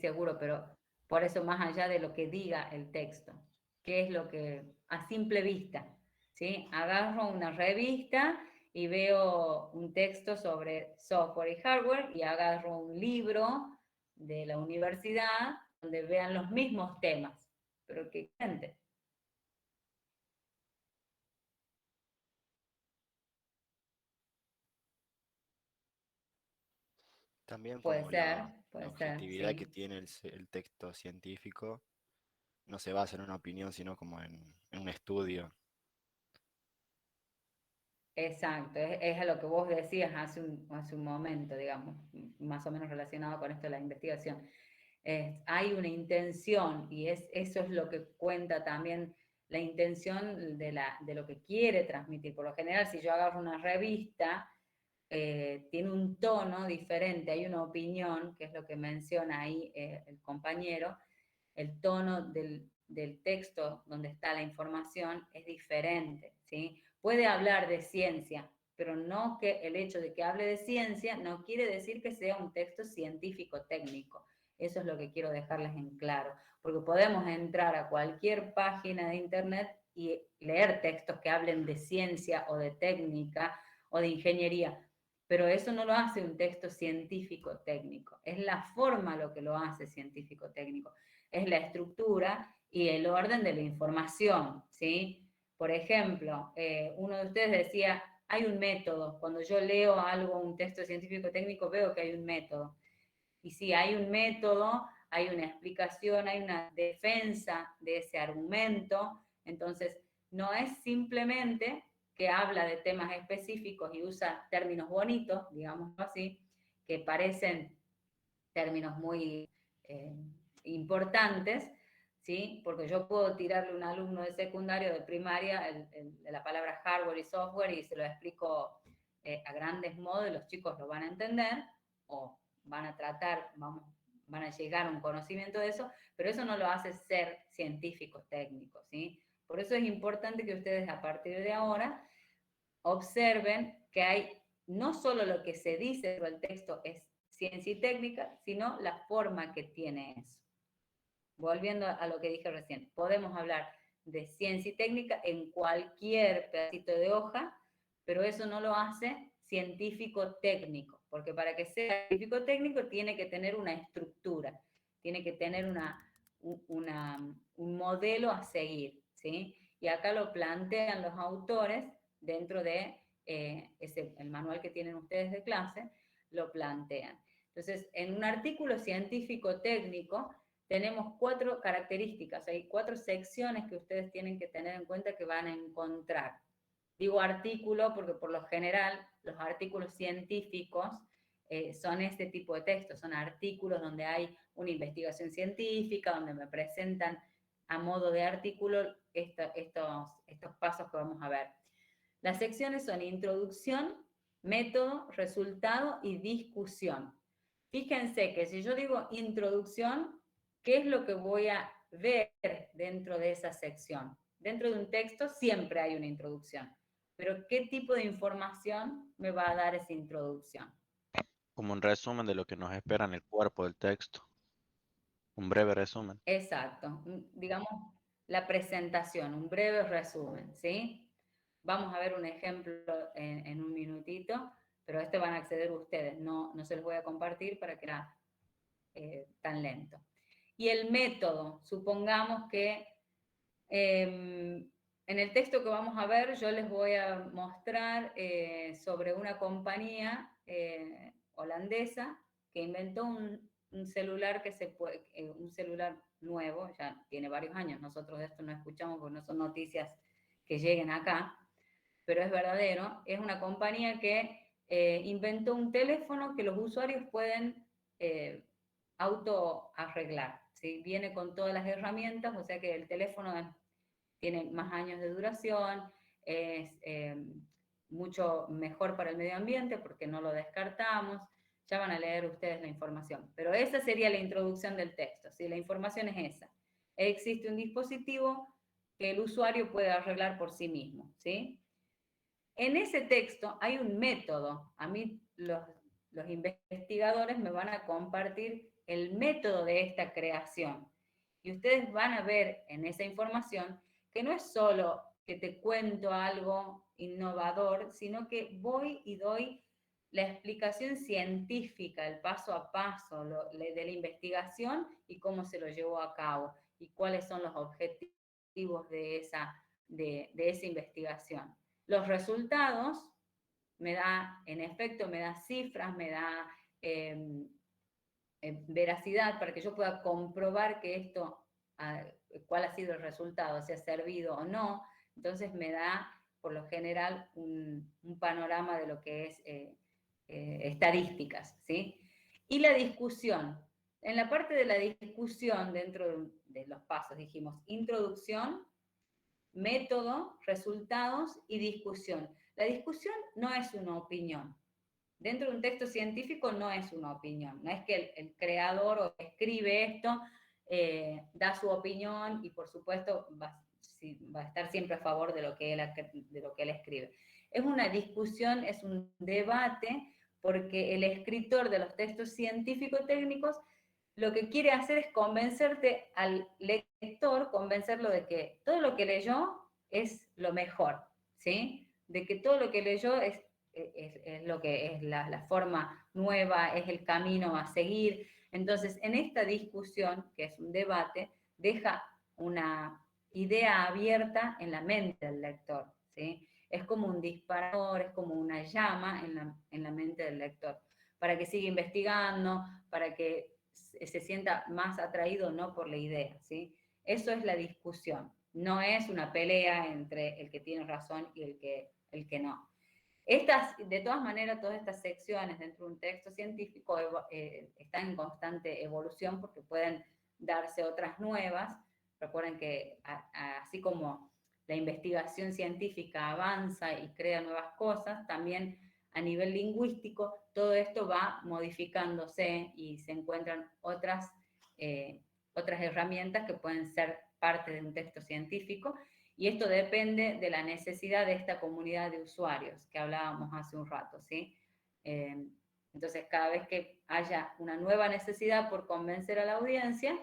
Speaker 1: seguro, pero por eso más allá de lo que diga el texto, ¿qué es lo que a simple vista? ¿Sí? Agarro una revista y veo un texto sobre software y hardware y agarro un libro de la universidad donde vean los mismos temas, pero que gente.
Speaker 4: También
Speaker 1: Puede
Speaker 4: como
Speaker 1: ser,
Speaker 4: la
Speaker 1: puede ser,
Speaker 4: objetividad que
Speaker 1: sí.
Speaker 4: tiene el texto científico no se basa en una opinión, sino como en un estudio.
Speaker 1: Exacto, es a lo que vos decías hace un momento, digamos, más o menos relacionado con esto de la investigación. Hay una intención y eso es lo que cuenta también la intención de lo que quiere transmitir. Por lo general, si yo agarro una revista, tiene un tono diferente, hay una opinión, que es lo que menciona ahí el compañero, el tono del texto donde está la información es diferente, ¿sí? Puede hablar de ciencia, pero no que el hecho de que hable de ciencia no quiere decir que sea un texto científico técnico. Eso es lo que quiero dejarles en claro, porque podemos entrar a cualquier página de internet y leer textos que hablen de ciencia o de técnica o de ingeniería, pero eso no lo hace un texto científico técnico, es la forma lo que lo hace científico técnico, es la estructura y el orden de la información, ¿sí? Por ejemplo, uno de ustedes decía, hay un método. Cuando yo leo algo, un texto científico técnico, veo que hay un método. Y sí, hay un método, hay una explicación, hay una defensa de ese argumento. Entonces, no es simplemente que habla de temas específicos y usa términos bonitos, digamos así, que parecen términos muy importantes, ¿sí? Porque yo puedo tirarle a un alumno de secundario, de primaria, la palabra hardware y software y se lo explico a grandes modos, los chicos lo van a entender o van a tratar, van a llegar a un conocimiento de eso, pero eso no lo hace ser científicos técnicos, ¿sí? Por eso es importante que ustedes a partir de ahora observen que hay no solo lo que se dice sobre el texto es ciencia y técnica, sino la forma que tiene eso. Volviendo a lo que dije recién, podemos hablar de ciencia y técnica en cualquier pedacito de hoja, pero eso no lo hace científico técnico, porque para que sea científico técnico tiene que tener una estructura, tiene que tener un modelo a seguir, ¿sí? Y acá lo plantean los autores dentro de el manual que tienen ustedes de clase, lo plantean. Entonces, en un artículo científico técnico tenemos 4 características, hay 4 secciones que ustedes tienen que tener en cuenta que van a encontrar. Digo artículo porque por lo general los artículos científicos son este tipo de textos, son artículos donde hay una investigación científica, donde me presentan a modo de artículo estos pasos que vamos a ver. Las secciones son introducción, método, resultado y discusión. Fíjense que si yo digo introducción, ¿qué es lo que voy a ver dentro de esa sección? Dentro de un texto siempre hay una introducción, pero ¿qué tipo de información me va a dar esa introducción?
Speaker 2: Como un resumen de lo que nos espera en el cuerpo del texto. Un breve resumen.
Speaker 1: Exacto, digamos la presentación, un breve resumen, ¿sí? Vamos a ver un ejemplo en un minutito, pero este van a acceder ustedes, no se los voy a compartir para que sea tan lento. Y el método, supongamos que en el texto que vamos a ver yo les voy a mostrar sobre una compañía holandesa que inventó un un celular que se puede, un celular nuevo, ya tiene varios años, nosotros de esto no escuchamos porque no son noticias que lleguen acá, pero es verdadero, es una compañía que inventó un teléfono que los usuarios pueden autoarreglar, ¿sí? Viene con todas las herramientas, o sea que el teléfono tiene más años de duración, es mucho mejor para el medio ambiente porque no lo descartamos, ya van a leer ustedes la información. Pero esa sería la introducción del texto, ¿sí? La información es esa. Existe un dispositivo que el usuario puede arreglar por sí mismo, ¿sí? En ese texto hay un método. A mí los investigadores me van a compartir el método de esta creación. Y ustedes van a ver en esa información que no es solo que te cuento algo innovador, sino que voy y doy la explicación científica, el paso a paso de la investigación y cómo se lo llevó a cabo y cuáles son los objetivos de esa investigación. Los resultados en efecto, me da cifras, me da veracidad para que yo pueda comprobar que esto, cuál ha sido el resultado, si ha servido o no. Entonces me da, por lo general, un panorama de lo que es estadísticas, ¿sí? Y la discusión. En la parte de la discusión, dentro de los pasos, dijimos introducción, método, resultados y discusión. La discusión no es una opinión. Dentro de un texto científico no es una opinión. No es que el creador o escribe esto, da su opinión y por supuesto va a estar siempre a favor de lo que él escribe. Es una discusión, es un debate, porque el escritor de los textos científico-técnicos lo que quiere hacer es convencerte al lector, convencerlo de que todo lo que leyó es lo mejor, ¿sí? De que todo lo que leyó es lo que es la forma nueva, es el camino a seguir. Entonces, en esta discusión, que es un debate, deja una idea abierta en la mente del lector, ¿sí? Es como un disparador, es como una llama en la mente del lector, para que siga investigando, para que se sienta más atraído no por la idea, ¿sí? Eso es la discusión, no es una pelea entre el que tiene razón y el que no. De todas maneras, todas estas secciones dentro de un texto científico están en constante evolución porque pueden darse otras nuevas. Recuerden que así como la investigación científica avanza y crea nuevas cosas, también a nivel lingüístico todo esto va modificándose y se encuentran otras herramientas que pueden ser parte de un texto científico. Y esto depende de la necesidad de esta comunidad de usuarios que hablábamos hace un rato, ¿sí? Entonces, cada vez que haya una nueva necesidad por convencer a la audiencia,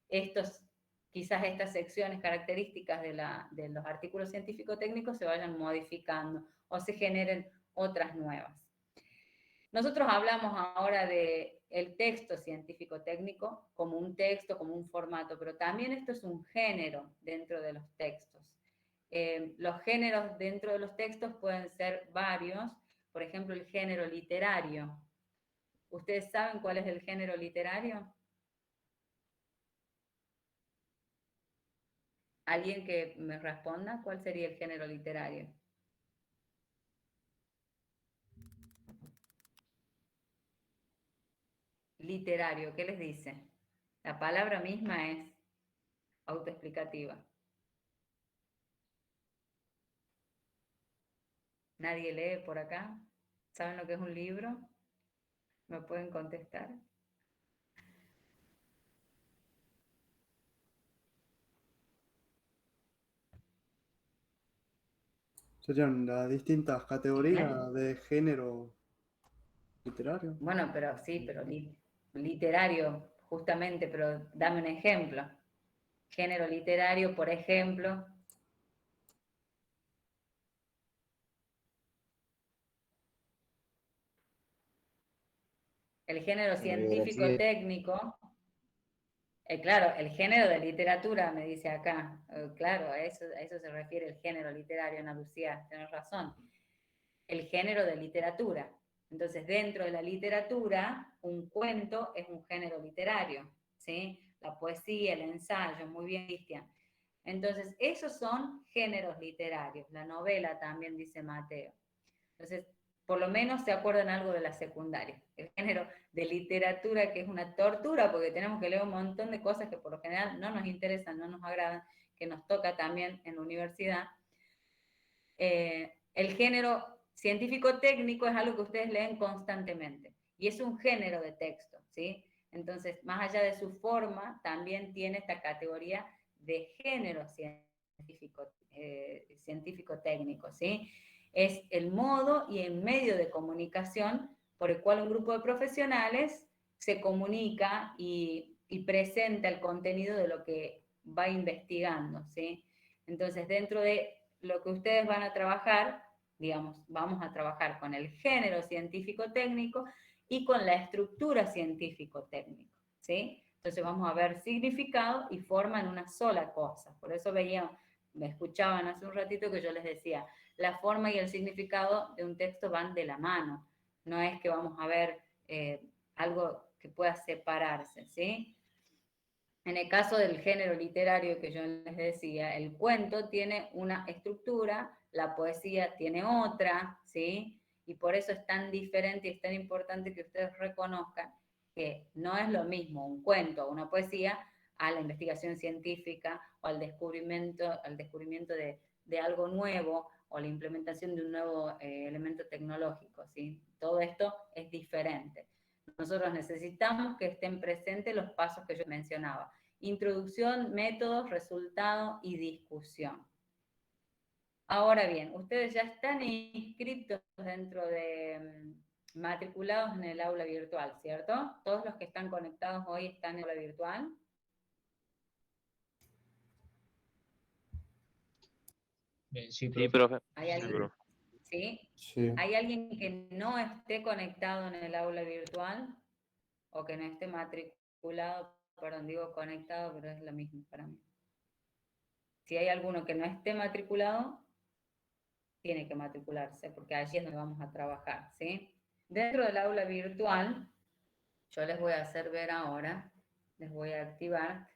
Speaker 1: quizás estas secciones características de los artículos científico-técnicos se vayan modificando o se generen otras nuevas. Nosotros hablamos ahora del texto científico-técnico como un texto, como un formato, pero también esto es un género dentro de los textos. Los géneros dentro de los textos pueden ser varios, por ejemplo, el género literario. ¿Ustedes saben cuál es el género literario? ¿Alguien que me responda cuál sería el género literario? Literario, ¿qué les dice? La palabra misma es autoexplicativa. ¿Nadie lee por acá? ¿Saben lo que es un libro? ¿Me pueden contestar?
Speaker 6: Serían las distintas categorías de género literario.
Speaker 1: Bueno, pero sí, pero literario, justamente, pero dame un ejemplo. Género literario, por ejemplo. El género científico-técnico. Claro, el género de literatura, me dice acá. Claro, a eso se refiere el género literario, Ana Lucía, tenés razón. El género de literatura. Entonces, dentro de la literatura, un cuento es un género literario, ¿sí? La poesía, el ensayo, muy bien, Cristian. Entonces, esos son géneros literarios. La novela también, dice Mateo. Entonces, por lo menos se acuerdan algo de la secundaria. El género de literatura, que es una tortura, porque tenemos que leer un montón de cosas que por lo general no nos interesan, no nos agradan, que nos toca también en la universidad. El género científico-técnico es algo que ustedes leen constantemente, y es un género de texto, ¿sí? Entonces, más allá de su forma, también tiene esta categoría de género científico-técnico, ¿sí? Es el modo y el medio de comunicación por el cual un grupo de profesionales se comunica y presenta el contenido de lo que va investigando, ¿sí? Entonces, dentro de lo que ustedes van a trabajar, digamos, vamos a trabajar con el género científico-técnico y con la estructura científico-técnico, ¿sí? Entonces vamos a ver significado y forma en una sola cosa. Por eso me escuchaban hace un ratito que yo les decía, la forma y el significado de un texto van de la mano. No es que vamos a ver algo que pueda separarse, ¿sí? En el caso del género literario que yo les decía, el cuento tiene una estructura, la poesía tiene otra, ¿sí? Y por eso es tan diferente y es tan importante que ustedes reconozcan que no es lo mismo un cuento o una poesía a la investigación científica o al descubrimiento de algo nuevo o la implementación de un nuevo elemento tecnológico, ¿sí? Todo esto es diferente. Nosotros necesitamos que estén presentes los pasos que yo mencionaba. Introducción, métodos, resultado y discusión. Ahora bien, ustedes ya están inscritos dentro de matriculados en el aula virtual, ¿cierto? Todos los que están conectados hoy están en el aula virtual.
Speaker 7: Sí,
Speaker 3: Sí,
Speaker 7: profe.
Speaker 3: profe.
Speaker 1: ¿Hay
Speaker 3: Sí,
Speaker 1: alguien?
Speaker 3: profe.
Speaker 1: ¿Sí?
Speaker 6: Sí.
Speaker 1: ¿Hay alguien que no esté conectado en el aula virtual? O que no esté matriculado, perdón, digo conectado, pero es lo mismo para mí. Si hay alguno que no esté matriculado, tiene que matricularse, porque allí es donde vamos a trabajar, ¿sí? Dentro del aula virtual, yo les voy a hacer ver ahora, les voy a activar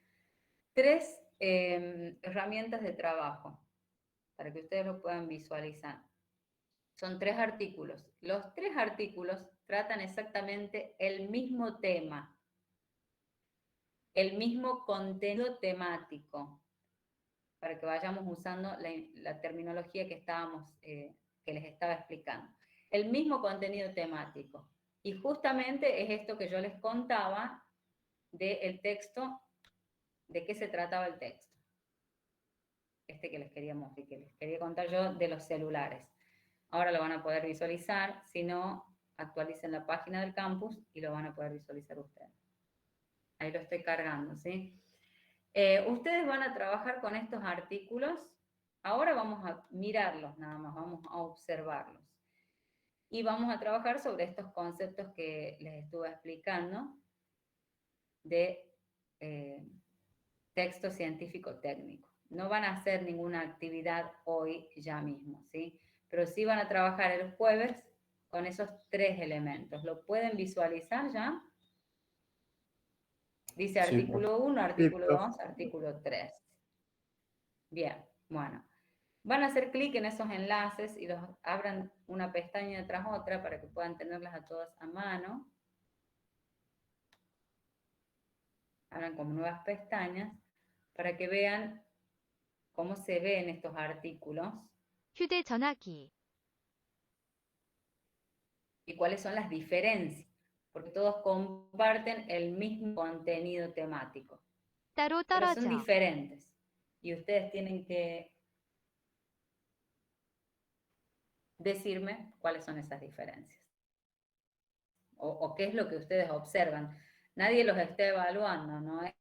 Speaker 1: 3 herramientas de trabajo, para que ustedes lo puedan visualizar. Son 3 artículos. Los 3 artículos tratan exactamente el mismo tema, el mismo contenido temático, para que vayamos usando la terminología que les estaba explicando. El mismo contenido temático. Y justamente es esto que yo les contaba del texto, de qué se trataba el texto. Este que les quería contar yo de los celulares. Ahora lo van a poder visualizar, si no, actualicen la página del campus y lo van a poder visualizar ustedes. Ahí lo estoy cargando, ¿sí? Ustedes van a trabajar con estos artículos. Ahora vamos a mirarlos nada más, vamos a observarlos. Y vamos a trabajar sobre estos conceptos que les estuve explicando de texto científico-técnico. No van a hacer ninguna actividad hoy ya mismo, ¿sí? Pero sí van a trabajar el jueves con esos 3 elementos. ¿Lo pueden visualizar ya? Dice
Speaker 6: Sí,
Speaker 1: artículo 1,
Speaker 6: Sí,
Speaker 1: artículo
Speaker 6: profe.
Speaker 1: 2, artículo 3. Bien, bueno. Van a hacer clic en esos enlaces y los abran una pestaña tras otra para que puedan tenerlas a todas a mano. Abran como nuevas pestañas para que vean cómo se ven estos artículos
Speaker 8: 휴대전화기,
Speaker 1: y cuáles son las diferencias, porque todos comparten el mismo contenido temático,
Speaker 8: 따로
Speaker 1: pero son
Speaker 8: 떨어져,
Speaker 1: diferentes. Y ustedes tienen que decirme cuáles son esas diferencias. O qué es lo que ustedes observan. Nadie los está evaluando, ¿no? Es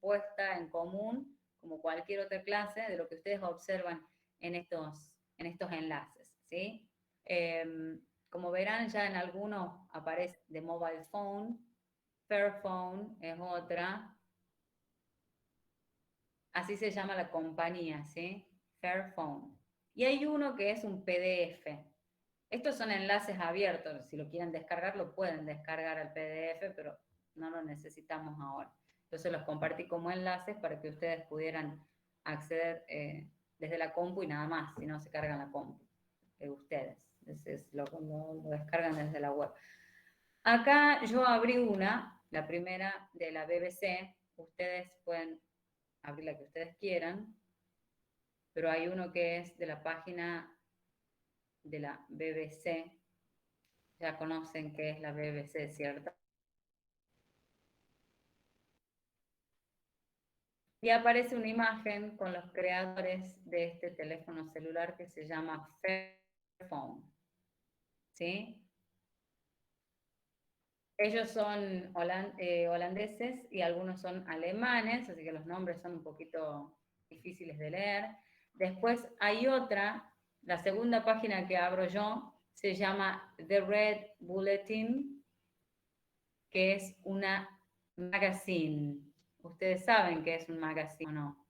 Speaker 1: puesta en común, como cualquier otra clase, de lo que ustedes observan en estos enlaces, ¿sí? Como verán, ya en algunos aparece de mobile phone, Fairphone es otra, así se llama la compañía, ¿sí? Fairphone. Y hay uno que es un PDF. Estos son enlaces abiertos, si lo quieren descargar, lo pueden descargar al PDF, pero no lo necesitamos ahora. Entonces los compartí como enlaces para que ustedes pudieran acceder desde la compu y nada más, si no se cargan la compu, ustedes. Entonces lo descargan desde la web. Acá yo abrí una, la primera de la BBC, ustedes pueden abrir la que ustedes quieran, pero hay uno que es de la página de la BBC, ya conocen qué es la BBC, ¿cierto? Y aparece una imagen con los creadores de este teléfono celular que se llama Fairphone, ¿sí? Ellos son holandeses y algunos son alemanes, así que los nombres son un poquito difíciles de leer. Después hay otra, la segunda página que abro yo, se llama The Red Bulletin, que es una magazine. ¿Ustedes saben qué es un magazine o no?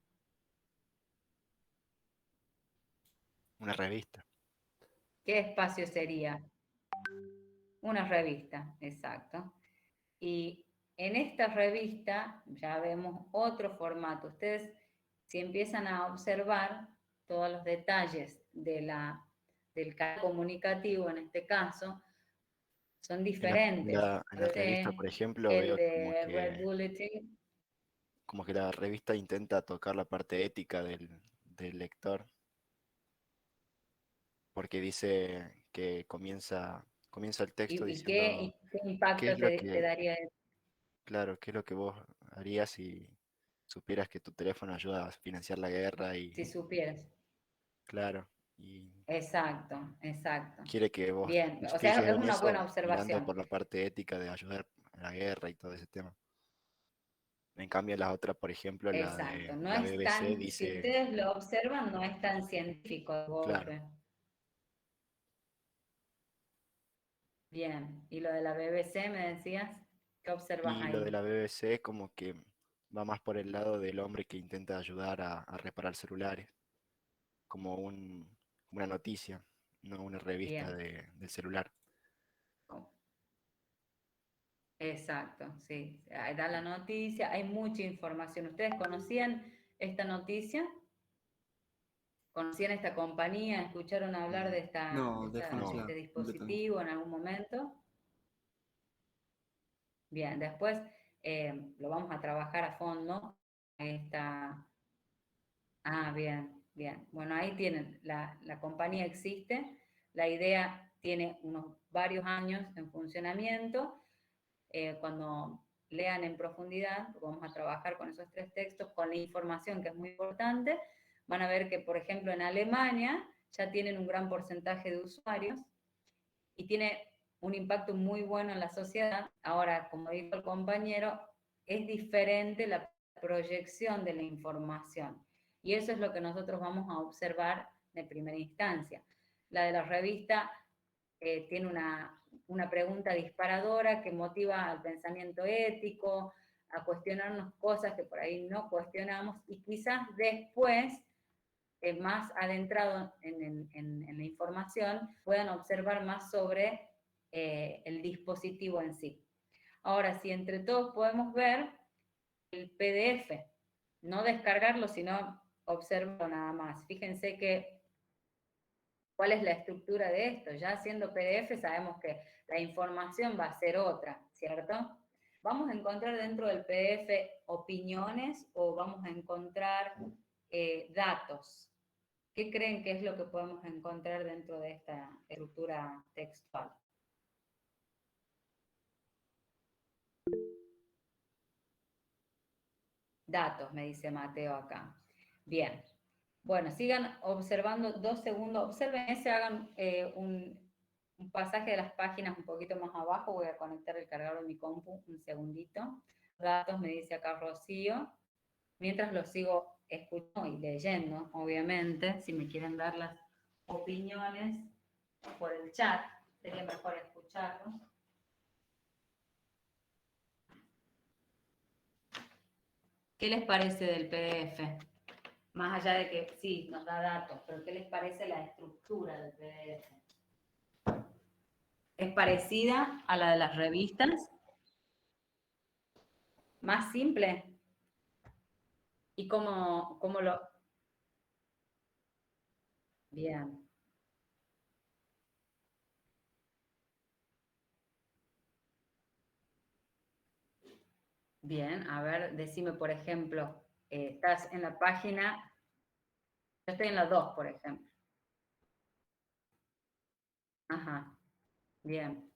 Speaker 4: Una revista.
Speaker 1: ¿Qué espacio sería? Una revista, exacto. Y en esta revista ya vemos otro formato. Ustedes, si empiezan a observar todos los detalles del canal comunicativo, en este caso, son diferentes.
Speaker 4: En la revista, por ejemplo,
Speaker 1: El
Speaker 4: veo como
Speaker 1: de Red
Speaker 4: que,
Speaker 1: Bulletin,
Speaker 4: como que la revista intenta tocar la parte ética del lector, porque dice que comienza el texto
Speaker 1: ¿y qué
Speaker 4: diciendo qué
Speaker 1: impacto
Speaker 4: es lo
Speaker 1: te daría eso?
Speaker 4: claro, qué es lo que vos harías si supieras que tu teléfono ayuda a financiar la guerra y,
Speaker 1: Si supieras?
Speaker 4: claro, y
Speaker 1: Exacto, exacto.
Speaker 4: quiere que vos
Speaker 1: Bien,
Speaker 4: te
Speaker 1: o sea,
Speaker 4: fijes
Speaker 1: es
Speaker 4: en
Speaker 1: una buena
Speaker 4: eso mirando
Speaker 1: observación.
Speaker 4: por la parte ética de ayudar a la guerra y todo ese tema. En cambio, la otra, por ejemplo, la
Speaker 1: Exacto.
Speaker 4: de
Speaker 1: No
Speaker 4: la
Speaker 1: es
Speaker 4: BBC
Speaker 1: tan, si
Speaker 4: dice,
Speaker 1: ustedes lo observan, no es tan científico el
Speaker 4: claro,
Speaker 1: golpe. Bien. ¿Y lo de la BBC me decías? ¿Qué observas
Speaker 4: y lo de
Speaker 1: ahí?
Speaker 4: la BBC es como que va más por el lado del hombre que intenta ayudar a reparar celulares, como una noticia, no una revista
Speaker 1: Bien.
Speaker 4: del celular.
Speaker 1: Exacto, sí. Ahí da la noticia, hay mucha información. ¿Ustedes conocían esta noticia? ¿Conocían esta compañía? ¿Escucharon hablar de
Speaker 6: No,
Speaker 1: de
Speaker 4: No,
Speaker 6: desconocía
Speaker 1: este
Speaker 6: completamente.
Speaker 1: dispositivo en algún momento? Bien, después lo vamos a trabajar a fondo. Esta... Ah, bien, bien. Bueno, ahí tienen, la compañía existe, la idea tiene unos varios años en funcionamiento. Cuando lean en profundidad, vamos a trabajar con esos 3 textos, con la información que es muy importante, van a ver que, por ejemplo, en Alemania ya tienen un gran porcentaje de usuarios y tiene un impacto muy bueno en la sociedad. Ahora, como dijo el compañero, es diferente la proyección de la información. Y eso es lo que nosotros vamos a observar de primera instancia. La de la revista tiene una pregunta disparadora que motiva al pensamiento ético, a cuestionarnos cosas que por ahí no cuestionamos y quizás después, más adentrado en la información, puedan observar más sobre el dispositivo en sí. Ahora, si entre todos podemos ver el PDF, no descargarlo, sino observarlo nada más. Fíjense que cuál es la estructura de esto. Ya siendo PDF sabemos que la información va a ser otra, ¿cierto? ¿Vamos a encontrar dentro del PDF opiniones o vamos a encontrar datos? ¿Qué creen que es lo que podemos encontrar dentro de esta estructura textual? Datos, me dice Mateo acá. Bien. Bueno, sigan observando 2 segundos. Observen ese, hagan un pasaje de las páginas un poquito más abajo. Voy a conectar el cargador de mi compu un segundito. Datos, me dice acá Rocío. Mientras lo sigo escuchando y leyendo, obviamente, si me quieren dar las opiniones por el chat, sería mejor escucharlos. ¿Qué les parece del PDF? Más allá de que sí, nos da datos, pero ¿qué les parece la estructura del PDF? Es parecida a la de las revistas, más simple. ¿Y cómo lo...? Bien. Bien, a ver, decime, por ejemplo, estás en la página, yo estoy en la 2, por ejemplo. Ajá, bien,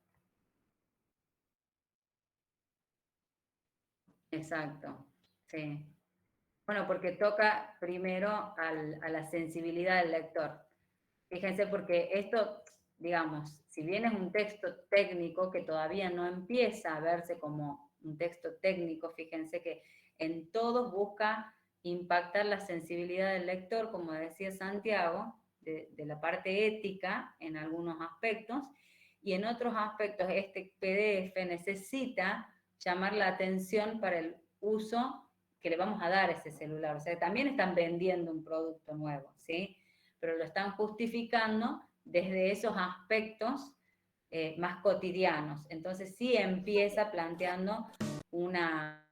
Speaker 1: exacto, sí. Bueno, porque toca primero a la sensibilidad del lector. Fíjense, porque esto, digamos, si bien es un texto técnico que todavía no empieza a verse como un texto técnico, fíjense que en todos busca impactar la sensibilidad del lector, como decía Santiago, de la parte ética en algunos aspectos, y en otros aspectos este PDF necesita llamar la atención para el uso que le vamos a dar a ese celular. O sea, también están vendiendo un producto nuevo, ¿sí? Pero lo están justificando desde esos aspectos más cotidianos. Entonces sí empieza planteando una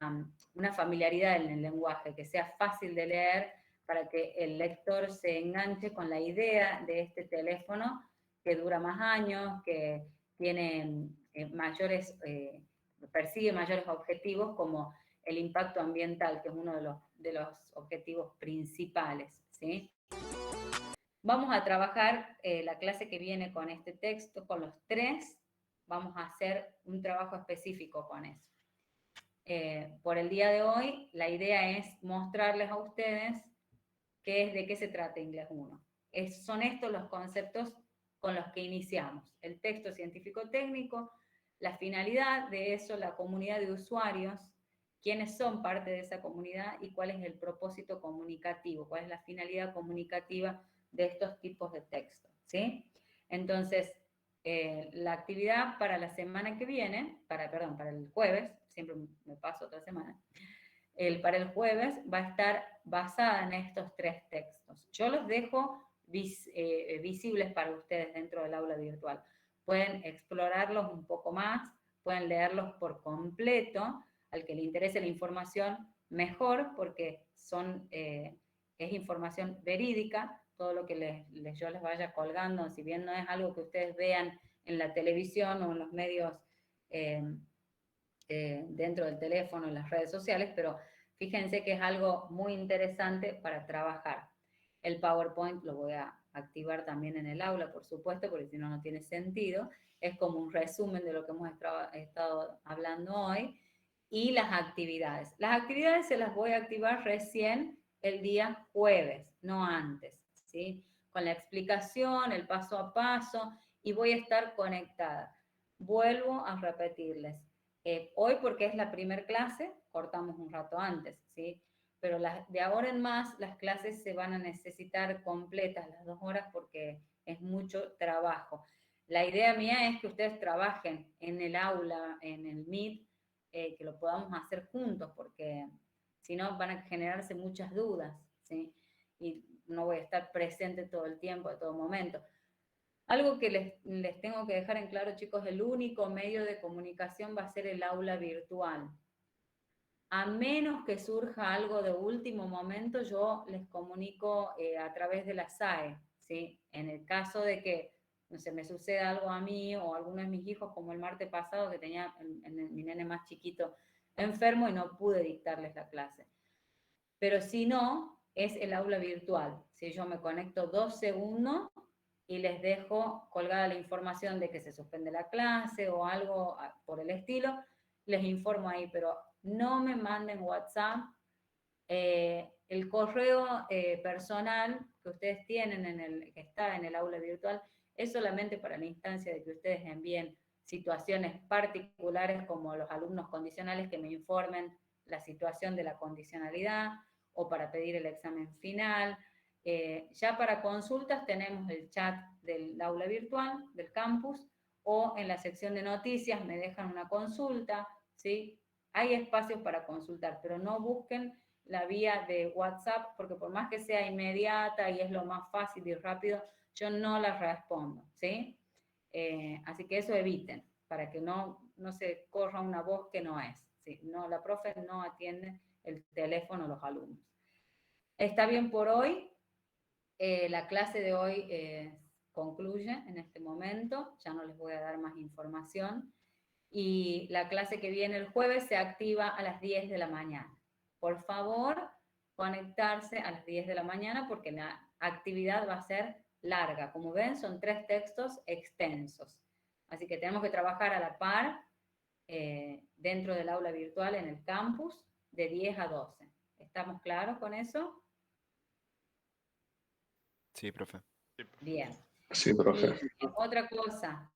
Speaker 1: familiaridad en el lenguaje, que sea fácil de leer para que el lector se enganche con la idea de este teléfono que dura más años, que tiene persigue mayores objetivos como el impacto ambiental, que es uno de los objetivos principales, ¿sí? Vamos a trabajar la clase que viene con este texto, con los 3, vamos a hacer un trabajo específico con eso. Por el día de hoy, la idea es mostrarles a ustedes de qué se trata Inglés 1. Son estos los conceptos con los que iniciamos. El texto científico-técnico, la finalidad de eso, la comunidad de usuarios, quiénes son parte de esa comunidad y cuál es el propósito comunicativo, cuál es la finalidad comunicativa de estos tipos de textos, ¿sí? Entonces, la actividad para la semana que viene, para el jueves, siempre me paso otra semana, para el jueves va a estar basada en estos 3 textos. Yo los dejo visibles para ustedes dentro del aula virtual. Pueden explorarlos un poco más, pueden leerlos por completo, al que le interese la información mejor, porque es información verídica, todo lo que yo les vaya colgando, si bien no es algo que ustedes vean en la televisión o en los medios dentro del teléfono, en las redes sociales, pero fíjense que es algo muy interesante para trabajar. El PowerPoint lo voy a activar también en el aula, por supuesto, porque si no, no tiene sentido. Es como un resumen de lo que hemos estado hablando hoy. Y las actividades. Las actividades se las voy a activar recién el día jueves, no antes, ¿sí? Con la explicación, el paso a paso, y voy a estar conectada. Vuelvo a repetirles. Hoy, porque es la primer clase, cortamos un rato antes, ¿sí? Pero de ahora en más, las clases se van a necesitar completas las 2 horas porque es mucho trabajo. La idea mía es que ustedes trabajen en el aula, en el Meet, que lo podamos hacer juntos, porque si no van a generarse muchas dudas, ¿sí? Y no voy a estar presente todo el tiempo, en todo momento. Algo que les tengo que dejar en claro, chicos, el único medio de comunicación va a ser el aula virtual. A menos que surja algo de último momento, yo les comunico a través de la SAE, ¿sí? En el caso de que, no sé, me suceda algo a mí o a alguno de mis hijos, como el martes pasado, que tenía mi nene más chiquito enfermo y no pude dictarles la clase. Pero si no, es el aula virtual. Si yo me conecto 2 segundos y les dejo colgada la información de que se suspende la clase o algo por el estilo, les informo ahí, pero no me manden WhatsApp. El correo personal que ustedes tienen, que está en el aula virtual, es solamente para la instancia de que ustedes envíen situaciones particulares como los alumnos condicionales que me informen la situación de la condicionalidad o para pedir el examen final. Ya para consultas tenemos el chat del aula virtual, del campus, o en la sección de noticias me dejan una consulta, ¿sí? Hay espacios para consultar, pero no busquen la vía de WhatsApp, porque por más que sea inmediata y es lo más fácil y rápido, yo no la respondo, ¿sí? Así que eso eviten, para que no se corra una voz que no es. ¿Sí? No, la profe no atiende el teléfono a los alumnos. Está bien por hoy. La clase de hoy concluye en este momento. Ya no les voy a dar más información. Y la clase que viene el jueves se activa a las 10 de la mañana. Por favor, conectarse a las 10 de la mañana porque la actividad va a ser larga. Como ven, son 3 textos extensos. Así que tenemos que trabajar a la par dentro del aula virtual en el campus de 10 a 12. ¿Estamos claros con eso?
Speaker 4: Sí, profe.
Speaker 1: Bien.
Speaker 9: Sí, profe.
Speaker 1: Y otra cosa,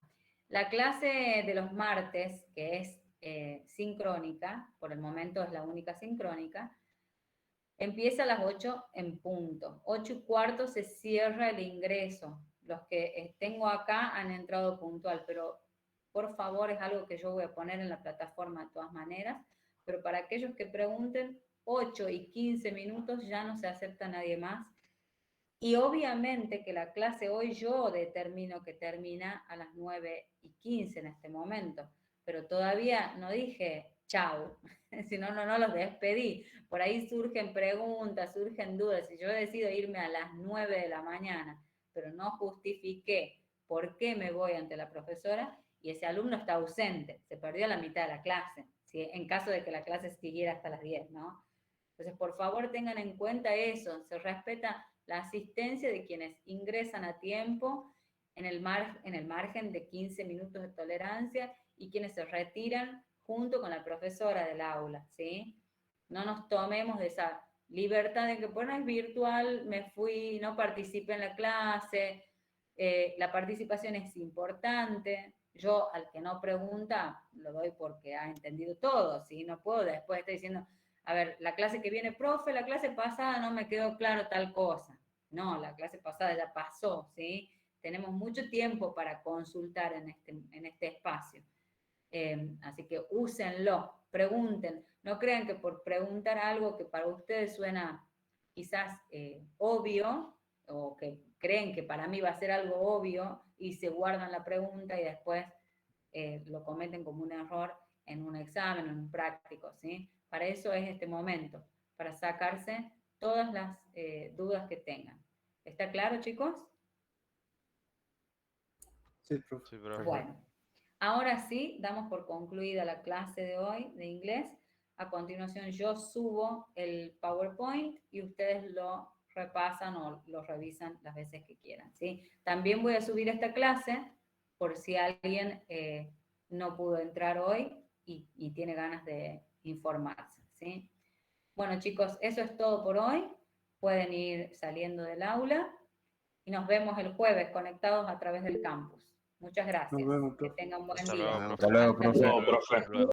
Speaker 1: la clase de los martes, que es sincrónica, por el momento es la única sincrónica, empieza a las 8 en punto. 8:15 se cierra el ingreso. Los que tengo acá han entrado puntual, pero por favor es algo que yo voy a poner en la plataforma de todas maneras, pero para aquellos que pregunten, 8:15 ya no se acepta nadie más. Y obviamente que la clase hoy yo determino que termina a las 9:15 en este momento, pero todavía no dije chau, si no los despedí. Por ahí surgen preguntas, surgen dudas. Si yo decido irme a las 9 de la mañana, pero no justifiqué por qué me voy ante la profesora, y ese alumno está ausente, se perdió la mitad de la clase, ¿sí? En caso de que la clase siguiera hasta las 10, ¿no? Entonces, por favor, tengan en cuenta eso, se respeta la asistencia de quienes ingresan a tiempo en el margen de 15 minutos de tolerancia y quienes se retiran junto con la profesora del aula, ¿sí? No nos tomemos de esa libertad de que, bueno, es virtual, me fui, no participé en la clase, la participación es importante. Yo al que no pregunta lo doy porque ha entendido todo, ¿sí? No puedo después estar diciendo, a ver, la clase que viene, profe, la clase pasada no me quedó claro tal cosa. No, la clase pasada ya pasó, ¿sí? Tenemos mucho tiempo para consultar en este espacio. Así que úsenlo, pregunten. No crean que por preguntar algo que para ustedes suena quizás obvio, o que creen que para mí va a ser algo obvio, y se guardan la pregunta y después lo cometen como un error en un examen, en un práctico, ¿sí? Para eso es este momento, para sacarse todas las dudas que tengan. ¿Está claro, chicos?
Speaker 6: Sí, profe.
Speaker 5: Sí, profe.
Speaker 1: Bueno, ahora sí, damos por concluida la clase de hoy de inglés. A continuación yo subo el PowerPoint y ustedes lo repasan o lo revisan las veces que quieran, ¿sí? También voy a subir esta clase por si alguien no pudo entrar hoy y tiene ganas de informarse, ¿sí? Bueno, chicos, eso es todo por hoy. Pueden ir saliendo del aula y nos vemos el jueves conectados a través del campus. Muchas gracias.
Speaker 6: Nos vemos,
Speaker 1: Que
Speaker 6: profe.
Speaker 1: tengan buen
Speaker 3: Hasta
Speaker 1: día.
Speaker 3: luego, profe.
Speaker 4: Hasta luego,
Speaker 1: Hasta
Speaker 4: profe.
Speaker 1: luego.
Speaker 9: No, profe.
Speaker 5: Luego.